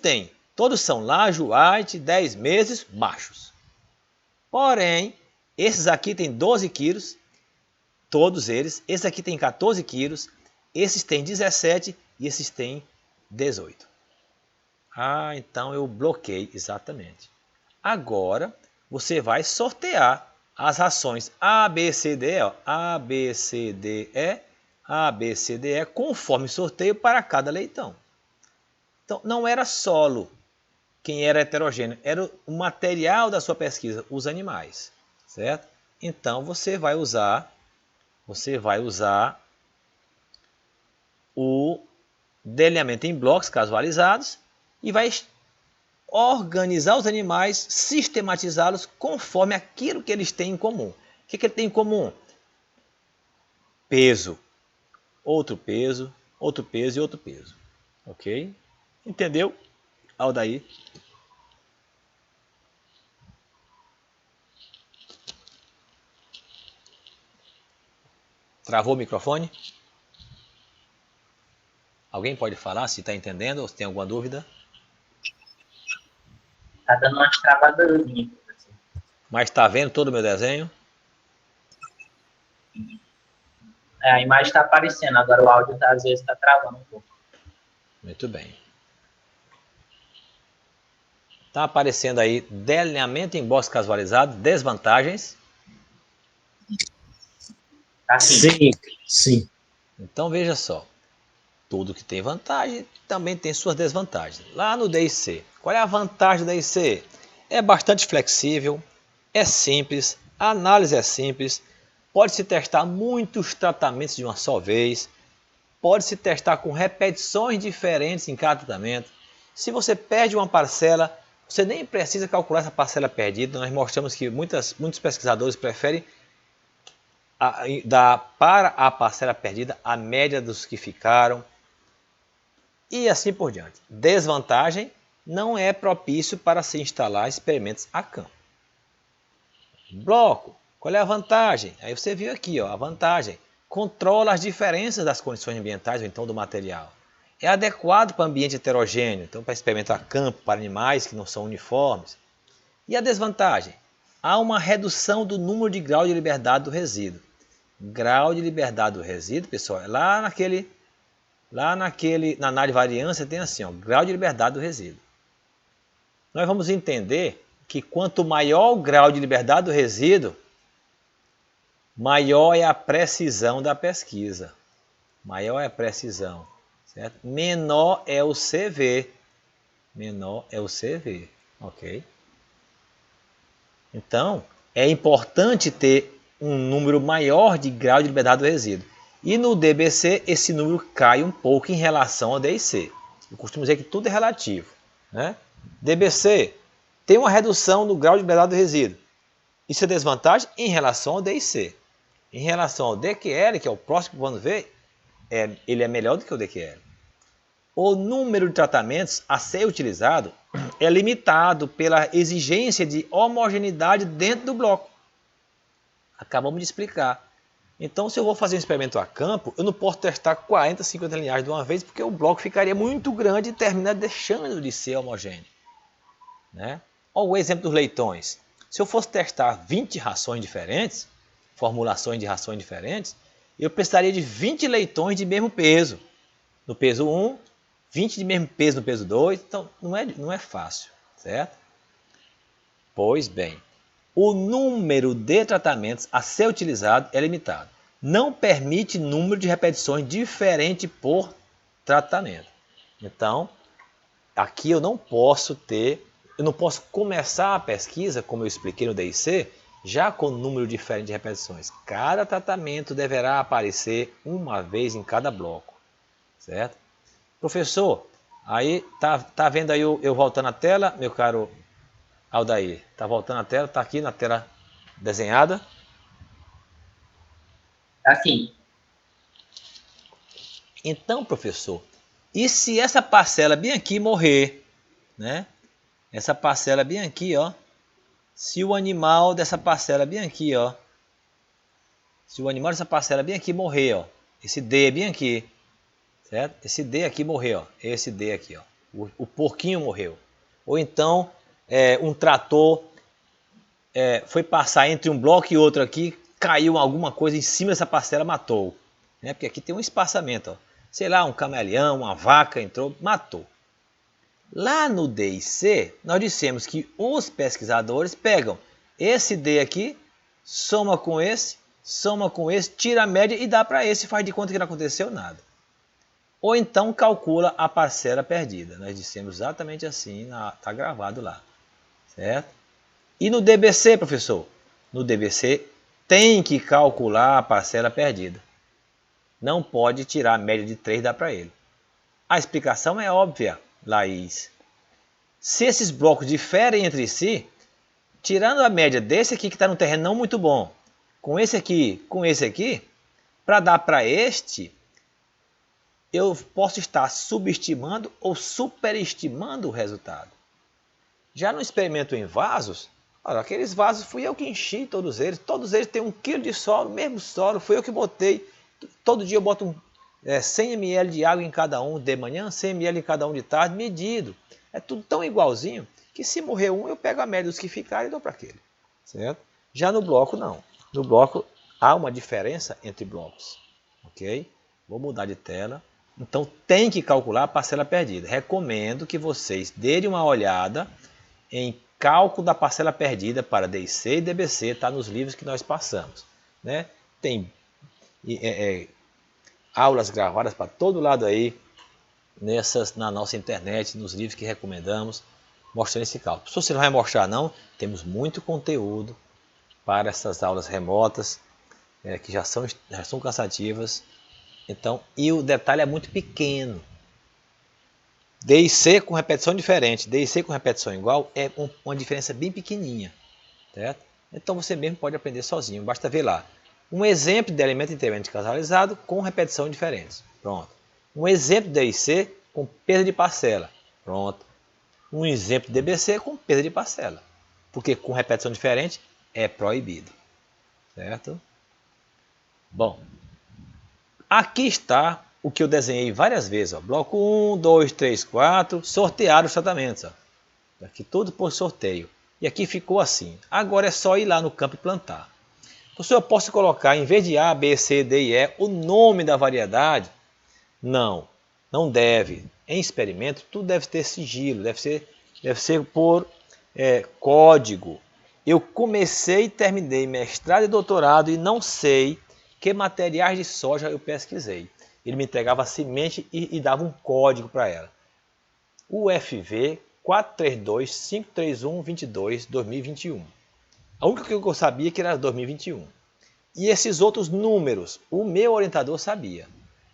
são Laje White, 10 meses, machos. Porém, esses aqui têm 12 quilos, todos eles, esse aqui tem 14 quilos, esses têm 17 e esses têm 18. Ah, então eu bloqueei, exatamente. Agora, você vai sortear as rações A, B, C, D, E, ó, A, B, C, D, E, A, B, C, D, E, conforme sorteio para cada leitão. Então, não era solo quem era heterogêneo, era o material da sua pesquisa, os animais, certo? Então, você vai usar o delineamento em blocos casualizados e vai organizar os animais, sistematizá-los conforme aquilo que eles têm em comum. O que ele tem em comum? Peso, outro peso, outro peso e outro peso. Ok? Entendeu, Aldair? Travou o microfone? Alguém pode falar se está entendendo ou se tem alguma dúvida?
Tá dando umas travadazinhas.
Mas está vendo todo o meu desenho?
A imagem está aparecendo, agora o áudio às vezes está travando um pouco.
Muito bem. Está aparecendo aí delineamento em bosque casualizado, desvantagens.
Assim.
Sim.
Então veja só, tudo que tem vantagem também tem suas desvantagens. Lá no DIC, qual é a vantagem do DIC? É bastante flexível, é simples, a análise é simples, pode-se testar muitos tratamentos de uma só vez, pode-se testar com repetições diferentes em cada tratamento. Se você perde uma parcela, você nem precisa calcular essa parcela perdida. Nós mostramos que muitos pesquisadores preferem dar para a parcela perdida a média dos que ficaram e assim por diante. Desvantagem: não é propício para se instalar experimentos a campo. Bloco, qual é a vantagem? Aí você viu aqui, ó, a vantagem: controla as diferenças das condições ambientais ou então do material. É adequado para ambiente heterogêneo, então para experimentar a campo, para animais que não são uniformes. E a desvantagem? Há uma redução do número de grau de liberdade do resíduo. Grau de liberdade do resíduo, pessoal, é na análise de variância tem assim, ó, grau de liberdade do resíduo. Nós vamos entender que quanto maior o grau de liberdade do resíduo, maior é a precisão da pesquisa. Maior é a precisão, certo? Menor é o CV. Menor é o CV, ok? Então, é importante ter um número maior de grau de liberdade do resíduo. E no DBC, esse número cai um pouco em relação ao DIC. Eu costumo dizer que tudo é relativo, né? DBC tem uma redução no grau de liberdade do resíduo. Isso é desvantagem em relação ao DIC. Em relação ao DQL, que é o próximo que vamos ver, ele é melhor do que o DQL. O número de tratamentos a ser utilizado é limitado pela exigência de homogeneidade dentro do bloco. Acabamos de explicar. Então, se eu vou fazer um experimento a campo, eu não posso testar 40, 50 linhagens de uma vez, porque o bloco ficaria muito grande e termina deixando de ser homogêneo, né? Olha o exemplo dos leitões. Se eu fosse testar 20 rações diferentes, formulações de rações diferentes, eu precisaria de 20 leitões de mesmo peso. No peso 1, 20 de mesmo peso no peso 2, então não é fácil, certo? Pois bem, o número de tratamentos a ser utilizado é limitado. Não permite número de repetições diferente por tratamento. Então, aqui eu não posso começar a pesquisa, como eu expliquei no DIC, já com número diferente de repetições. Cada tratamento deverá aparecer uma vez em cada bloco, certo? Professor, aí tá vendo aí eu voltando a tela, meu caro Aldair? Tá voltando a tela, tá aqui na tela desenhada.
Assim.
Então, professor, e se essa parcela bem aqui morrer, né? Essa parcela bem aqui, ó. Se o animal dessa parcela bem aqui, ó. Se o animal dessa parcela bem aqui morrer, ó. Esse D bem aqui, certo? Esse D aqui morreu, ó. Esse D aqui, ó. O porquinho morreu. Ou então, um trator foi passar entre um bloco e outro aqui, caiu alguma coisa em cima dessa parcela, matou. Né? Porque aqui tem um espaçamento, ó. Sei lá, um camaleão, uma vaca entrou, matou. Lá no DIC, nós dissemos que os pesquisadores pegam esse D aqui, soma com esse, tira a média e dá para esse, faz de conta que não aconteceu nada. Ou então calcula a parcela perdida. Nós dissemos exatamente assim, está gravado lá, certo? E no DBC, professor? No DBC tem que calcular a parcela perdida. Não pode tirar a média de 3 e dar para ele. A explicação é óbvia, Laís. Se esses blocos diferem entre si, tirando a média desse aqui que está no terreno não muito bom, com esse aqui, para dar para este, eu posso estar subestimando ou superestimando o resultado. Já no experimento em vasos, olha, aqueles vasos fui eu que enchi todos eles têm 1 kg de solo, mesmo solo, fui eu que botei. Todo dia eu boto 100 ml de água em cada um de manhã, 100 ml em cada um de tarde, medido. É tudo tão igualzinho que se morrer um, eu pego a média dos que ficarem e dou para aquele. Certo? Já no bloco, não. No bloco, há uma diferença entre blocos. Ok? Vou mudar de tela. Então, tem que calcular a parcela perdida. Recomendo que vocês deem uma olhada em cálculo da parcela perdida para DIC e DBC. Está nos livros que nós passamos. Né? Tem aulas gravadas para todo lado aí, na nossa internet, nos livros que recomendamos, mostrando esse cálculo. Se você não vai mostrar não, temos muito conteúdo para essas aulas remotas, que já são cansativas. Então, e o detalhe é muito pequeno. DIC com repetição diferente, DIC com repetição igual, é uma diferença bem pequenininha. Certo? Então você mesmo pode aprender sozinho, basta ver lá. Um exemplo de elemento interveniente casalizado com repetição diferentes. Pronto. Um exemplo de DIC com perda de parcela. Pronto. Um exemplo de DBC com perda de parcela. Porque com repetição diferente é proibido. Certo? Bom. Aqui está o que eu desenhei várias vezes. Ó. Bloco 1, 2, 3, 4. Sortear os tratamentos. Ó. Aqui tudo por sorteio. E aqui ficou assim. Agora é só ir lá no campo e plantar. Professor, eu posso colocar, em vez de A, B, C, D e E, o nome da variedade? Não, não deve. Em experimento, tudo deve ter sigilo, deve ser por código. Eu comecei e terminei mestrado e doutorado e não sei que materiais de soja eu pesquisei. Ele me entregava a semente e dava um código para ela. UFV 432-531-22-2021. A única que eu sabia que era 2021. E esses outros números, o meu orientador sabia.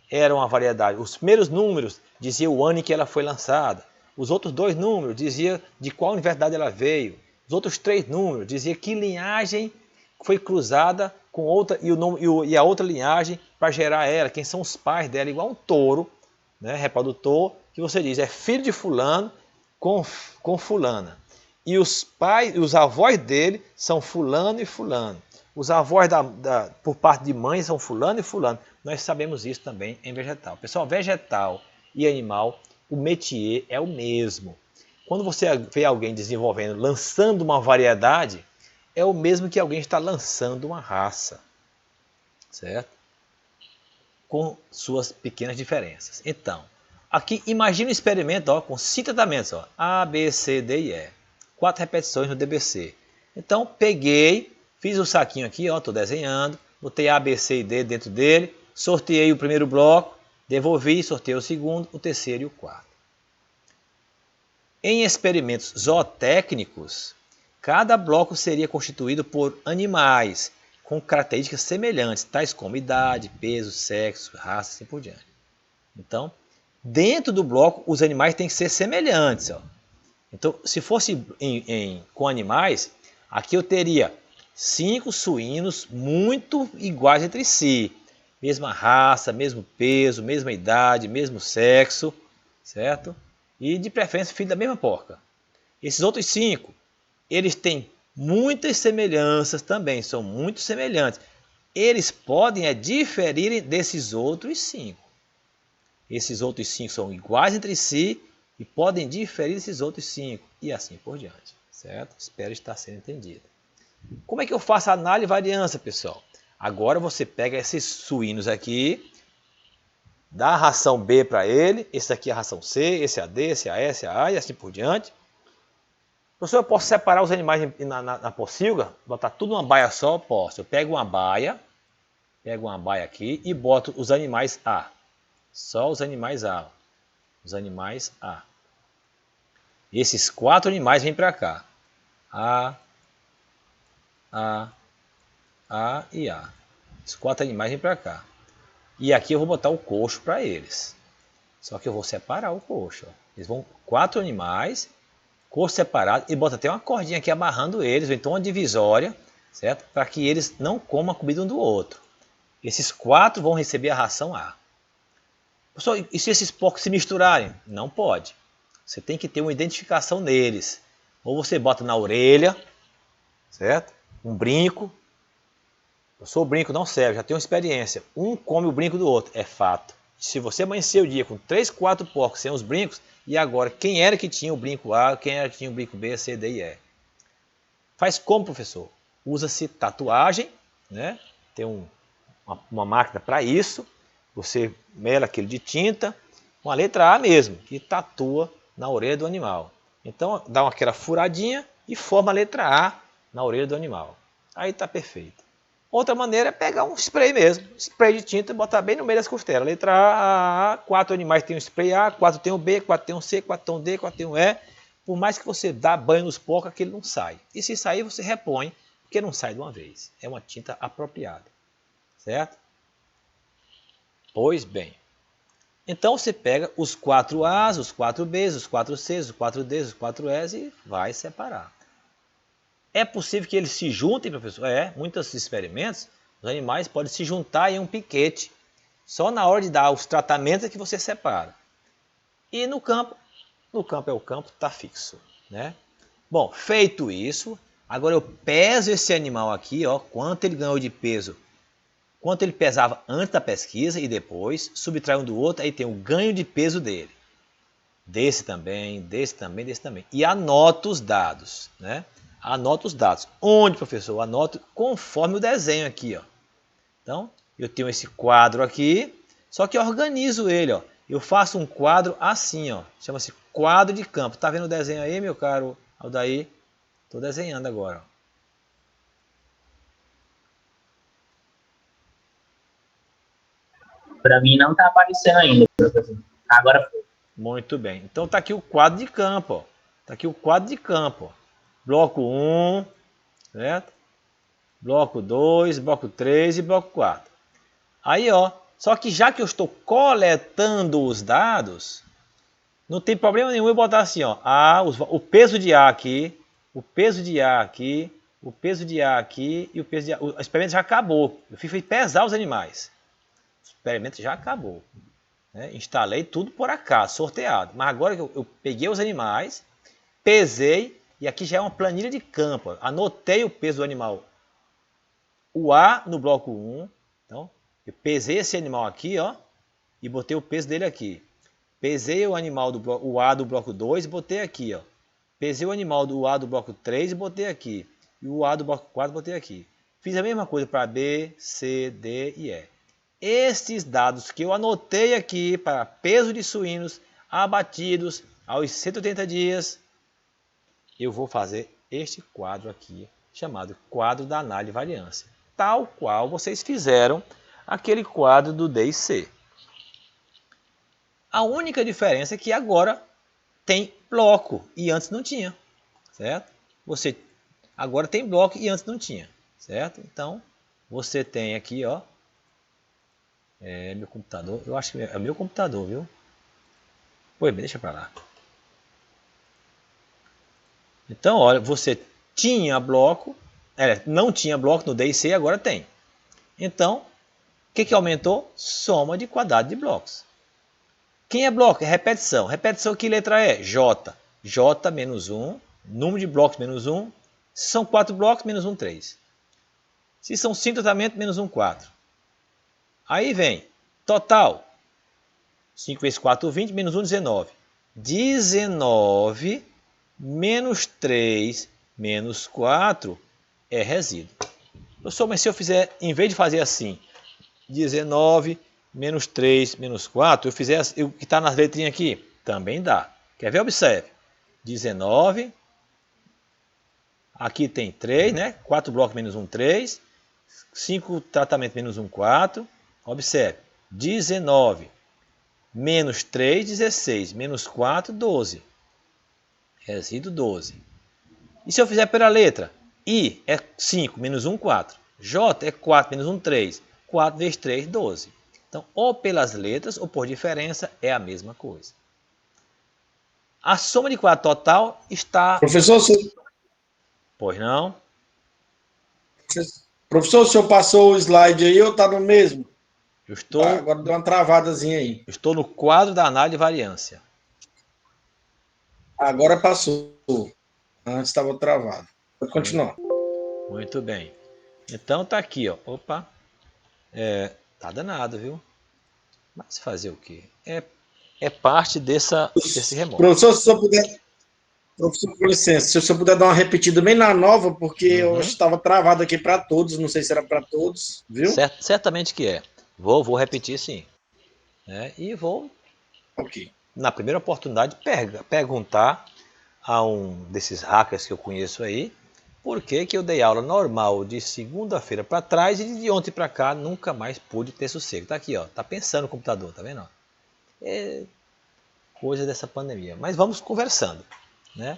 Eram a variedade. Os primeiros números diziam o ano em que ela foi lançada. Os outros 2 números diziam de qual universidade ela veio. Os outros 3 números diziam que linhagem foi cruzada com outra e a outra linhagem para gerar ela. Quem são os pais dela, igual um touro, né, reprodutor, que você diz, é filho de fulano com fulana. E os avós dele são fulano e fulano. Os avós por parte de mãe são fulano e fulano. Nós sabemos isso também em vegetal. Pessoal, vegetal e animal, o métier é o mesmo. Quando você vê alguém desenvolvendo, lançando uma variedade, é o mesmo que alguém está lançando uma raça. Certo? Com suas pequenas diferenças. Então, aqui imagina um experimento com 5 tratamentos. Ó, A, B, C, D e E. 4 repetições no DBC. Então, peguei, fiz o saquinho aqui, estou desenhando, botei A, B, C e D dentro dele, sorteei o primeiro bloco, devolvi, sorteei o segundo, o terceiro e o quarto. Em experimentos zootécnicos, cada bloco seria constituído por animais com características semelhantes, tais como idade, peso, sexo, raça e assim por diante. Então, dentro do bloco, os animais têm que ser semelhantes. Ó. Então, se fosse com animais, aqui eu teria 5 suínos muito iguais entre si. Mesma raça, mesmo peso, mesma idade, mesmo sexo, certo? E de preferência filho da mesma porca. Esses outros 5, eles têm muitas semelhanças também, são muito semelhantes. Eles podem diferir desses outros 5. Esses outros 5 são iguais entre si e podem diferir desses outros 5 e assim por diante, certo? Espero estar sendo entendido. Como é que eu faço a análise e variância, pessoal? Agora você pega esses suínos aqui, dá a ração B para ele, esse aqui é a ração C, esse é a D, esse é a E, esse é a A e assim por diante. Professor, eu posso separar os animais na pocilga? Botar tudo numa baia só? Posso. Eu pego uma baia aqui e boto os animais A. Só os animais A. Os animais A. Esses 4 animais vêm para cá. A e A. Esses 4 animais vêm para cá. E aqui eu vou botar o coxo para eles. Só que eu vou separar o coxo. Ó. Eles vão 4 animais Corpo separado, e bota até uma cordinha aqui amarrando eles, ou então uma divisória, certo? Para que eles não comam a comida um do outro. Esses 4 vão receber a ração A. Professor, e se esses porcos se misturarem? Não pode. Você tem que ter uma identificação neles. Ou você bota na orelha, certo? Um brinco. Professor, o brinco não serve, já tenho experiência. Um come o brinco do outro, é fato. Se você amanhecer o dia com 3, 4 porcos sem os brincos, e agora quem era que tinha o brinco A, quem era que tinha o brinco B, C, D e E? Faz como, professor? Usa-se tatuagem, né? Tem uma máquina para isso. Você mela aquele de tinta, com a letra A mesmo, e tatua na orelha do animal. Então dá aquela furadinha e forma a letra A na orelha do animal. Aí está perfeito. Outra maneira é pegar um spray mesmo, spray de tinta, botar bem no meio das costelas. Letra A, 4 animais tem um spray A, 4 tem um B, 4 tem um C, 4 tem um D, 4 tem um E. Por mais que você dá banho nos porcos, aquele não sai. E se sair, você repõe, porque não sai de uma vez. É uma tinta apropriada. Certo? Pois bem. Então você pega os 4 As, os 4 Bs, os 4 Cs, os 4 Ds, os 4 Es e vai separar. É possível que eles se juntem, professor? Muitos experimentos, os animais podem se juntar em um piquete. Só na hora de dar os tratamentos é que você separa. E no campo é o campo, está fixo. Né? Bom, feito isso, agora eu peso esse animal aqui, ó, quanto ele ganhou de peso, quanto ele pesava antes da pesquisa e depois, subtrai um do outro, aí tem o ganho de peso dele. Desse também, desse também, desse também. E anoto os dados, né? Anoto os dados. Onde, professor? Eu anoto conforme o desenho aqui, ó. Então, eu tenho esse quadro aqui, só que eu organizo ele, ó. Eu faço um quadro assim, ó. Chama-se quadro de campo. Tá vendo o desenho aí, meu caro Aldair? Estou desenhando agora, ó.
Para mim não está aparecendo ainda, professor. Agora foi.
Muito bem. Então está aqui o quadro de campo, ó. Está aqui o quadro de campo, ó. Bloco 1, certo? Bloco 2, bloco 3 e bloco 4. Aí, ó, só que já que eu estou coletando os dados, não tem problema nenhum eu botar assim, ó, o peso de A aqui, o peso de A aqui, o peso de A aqui e o peso de A. O experimento já acabou. Eu fui pesar os animais. O experimento já acabou. Né? Instalei tudo por acaso, sorteado. Mas agora que eu peguei os animais, pesei, e aqui já é uma planilha de campo. Ó. Anotei o peso do animal. O A no bloco 1. Então, eu pesei esse animal aqui, ó, e botei o peso dele aqui. Pesei o animal o A do bloco 2 e botei aqui, ó. Pesei o animal do A do bloco 3 e botei aqui. E o A do bloco 4 botei aqui. Fiz a mesma coisa para B, C, D e E. Estes dados que eu anotei aqui para peso de suínos abatidos aos 180 dias, eu vou fazer este quadro aqui, chamado quadro da análise de variância. Tal qual vocês fizeram aquele quadro do D e C. A única diferença é que agora tem bloco e antes não tinha, certo? Você agora tem bloco e antes não tinha, certo? Então, você tem aqui, ó, meu computador, eu acho que é o meu computador, viu? Pois bem, deixa para lá. Então, olha, você tinha bloco, não tinha bloco no D e C, agora tem. Então, o que aumentou? Soma de quadrado de blocos. Quem é bloco? É repetição. Repetição, que letra é? J. J menos 1, número de blocos menos 1. Se são 4 blocos, menos 1, 3. Se são 5 tratamentos, menos 1, 4. Aí vem, total. 5 vezes 4, 20, menos 1, 19. 19 menos 3 menos 4 é resíduo. Professor, mas se eu fizer, em vez de fazer assim, 19 menos 3 menos 4, eu fizer o que está nas letrinhas aqui, também dá. Quer ver? Observe. 19, aqui tem 3, né? 4 blocos menos 1, 3. 5 tratamentos menos 1, 4. Observe. 19 menos 3, 16. Menos 4, 12. Resíduo 12. E se eu fizer pela letra? I é 5 menos 1, 4. J é 4 menos 1, 3. 4 vezes 3, 12. Então, ou pelas letras ou por diferença é a mesma coisa. A soma de quadrado total está...
Professor,
Pois não?
professor, o senhor passou o slide aí ou tá no mesmo?
Eu
Agora deu uma travadazinha aí.
estou no quadro da análise de variância.
Agora passou. Antes estava travado. Pode continuar.
Muito bem. Então tá aqui, ó. Opa. Tá danado, viu? Mas fazer o quê? É parte desse remoto.
Professor, se o senhor puder. Professor, com licença, se o senhor puder dar uma repetida bem na nova, porque eu estava travado aqui para todos, não sei se era para todos, viu?
Certamente que é. Vou repetir sim. E vou,
Ok.
na primeira oportunidade, perguntar a um desses hackers que eu conheço aí, por que eu dei aula normal de segunda-feira para trás e de ontem para cá nunca mais pude ter sossego. Tá aqui, ó. Tá pensando no computador, tá vendo? É coisa dessa pandemia. Mas vamos conversando, né?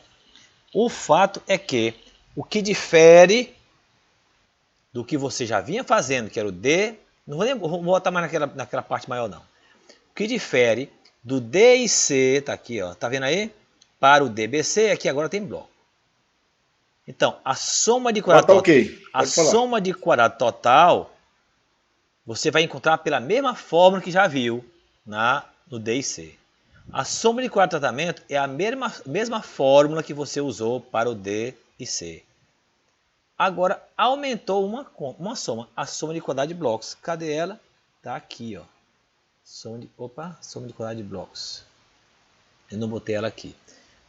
O fato é que o que difere do que você já vinha fazendo, que era o D, não vou botar mais naquela parte maior não. O que difere do D e C, tá aqui, ó, tá vendo aí? Para o DBC é que agora tem bloco. Então, a soma de quadrado total,
Ok.
a soma de quadrado total, você vai encontrar pela mesma fórmula que já viu no D e C. A soma de quadrado tratamento é a mesma fórmula que você usou para o D e C. Agora aumentou uma soma, a soma de quadrado de blocos. Cadê ela? Tá aqui, ó. Soma de quadrado de blocos. Eu não botei ela aqui.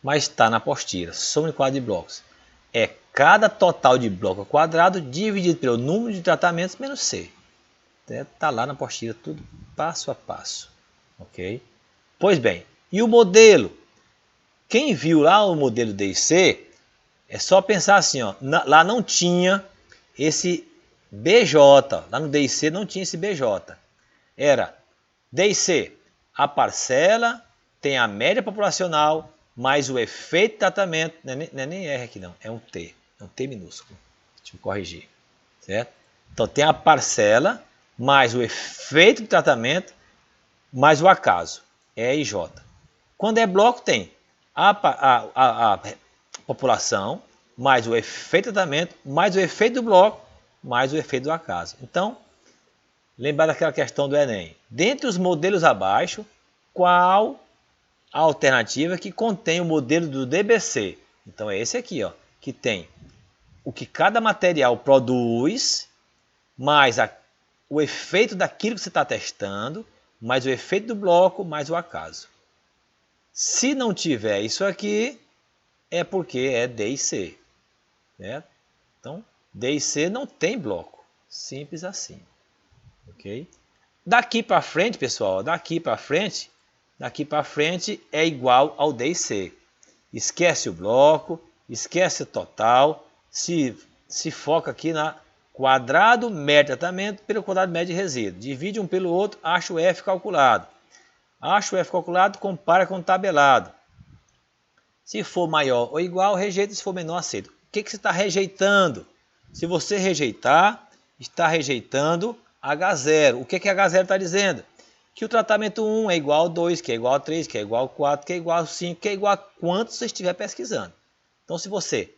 Mas está na apostila. Soma de quadrado de blocos. É cada total de bloco ao quadrado dividido pelo número de tratamentos menos C. Está lá na apostila, tudo passo a passo. Ok? Pois bem, e o modelo? Quem viu lá o modelo D e C, é só pensar assim, ó, lá não tinha esse BJ, lá no D e C não tinha esse BJ. Era D e C, a parcela tem a média populacional mais o efeito de tratamento, não é nem R aqui não, é um T minúsculo. Deixa eu corrigir, certo? Então tem a parcela mais o efeito de tratamento mais o acaso, E e J. Quando é bloco tem a população mais o efeito de tratamento mais o efeito do bloco mais o efeito do acaso. Então, lembrar daquela questão do Enem. Dentre os modelos abaixo, qual a alternativa que contém o modelo do DBC? Então é esse aqui, ó, que tem o que cada material produz, mais o efeito daquilo que você está testando, mais o efeito do bloco, mais o acaso. Se não tiver isso aqui, é porque é D e C. Né? Então, D e C não tem bloco. Simples assim. Ok? Daqui para frente, pessoal, daqui para frente é igual ao D e C. Esquece o bloco, esquece o total, se foca aqui na quadrado médio de tratamento pelo quadrado médio de resíduo. Divide um pelo outro, acha o F calculado. Acha o F calculado, compara com o tabelado. Se for maior ou igual, rejeita. Se for menor, aceita. O que você está rejeitando? Se você rejeitar, está rejeitando H0. O que H0 está dizendo? Que o tratamento 1 é igual a 2, que é igual a 3, que é igual a 4, que é igual a 5, que é igual a quanto você estiver pesquisando. Então, se você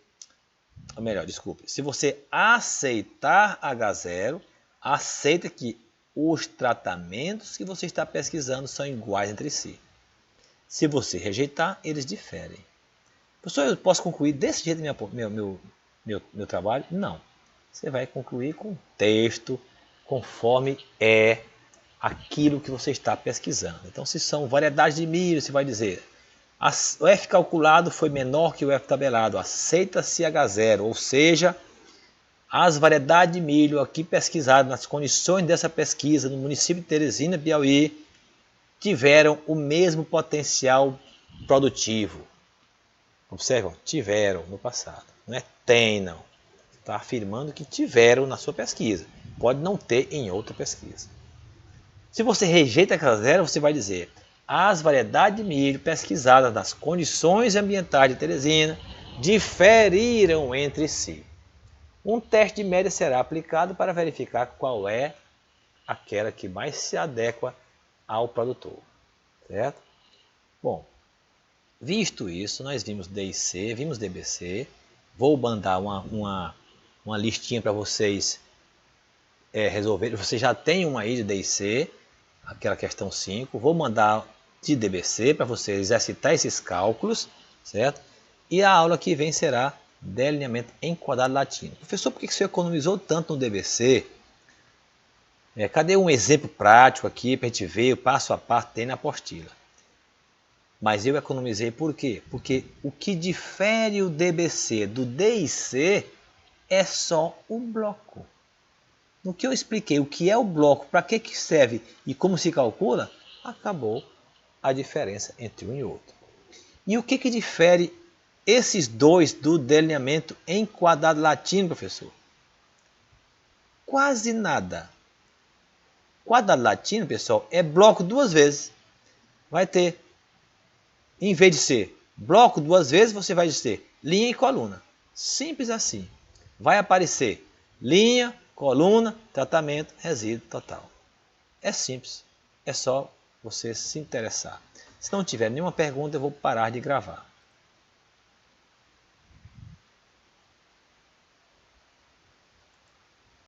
aceitar H0, aceita que os tratamentos que você está pesquisando são iguais entre si. Se você rejeitar, eles diferem. Professor, eu posso concluir desse jeito meu trabalho? Não. Você vai concluir com texto, conforme é aquilo que você está pesquisando. Então, se são variedades de milho, você vai dizer o F calculado foi menor que o F tabelado, aceita-se H0, ou seja, as variedades de milho aqui pesquisadas nas condições dessa pesquisa no município de Teresina, Piauí, tiveram o mesmo potencial produtivo. Observam? Tiveram no passado. Não é tem, não. Está afirmando que tiveram na sua pesquisa. Pode não ter em outra pesquisa. Se você rejeita aquela zero, você vai dizer as variedades de milho pesquisadas nas condições ambientais de Teresina diferiram entre si. Um teste de média será aplicado para verificar qual é aquela que mais se adequa ao produtor. Certo? Bom, Visto isso, nós vimos D e C, vimos DBC. Vou mandar uma listinha para vocês resolverem. Você já tem uma aí de D e C, aquela questão 5. Vou mandar de DBC para vocês exercitar esses cálculos, certo? E a aula que vem será delineamento em quadrado latino. Professor, por que você economizou tanto no DBC? Cadê um exemplo prático aqui para a gente ver o passo a passo? Tem na apostila. Mas eu economizei por quê? Porque o que difere o DBC do D e C é só o bloco. No que eu expliquei o que é o bloco, para que serve e como se calcula, acabou a diferença entre um e outro. E o que difere esses dois do delineamento em quadrado latino, professor? Quase nada. Quadrado latino, pessoal, é bloco duas vezes. Vai ter, em vez de ser bloco duas vezes, você vai dizer linha e coluna. Simples assim. Vai aparecer linha, coluna, tratamento, resíduo total. É simples. É só você se interessar. Se não tiver nenhuma pergunta, eu vou parar de gravar.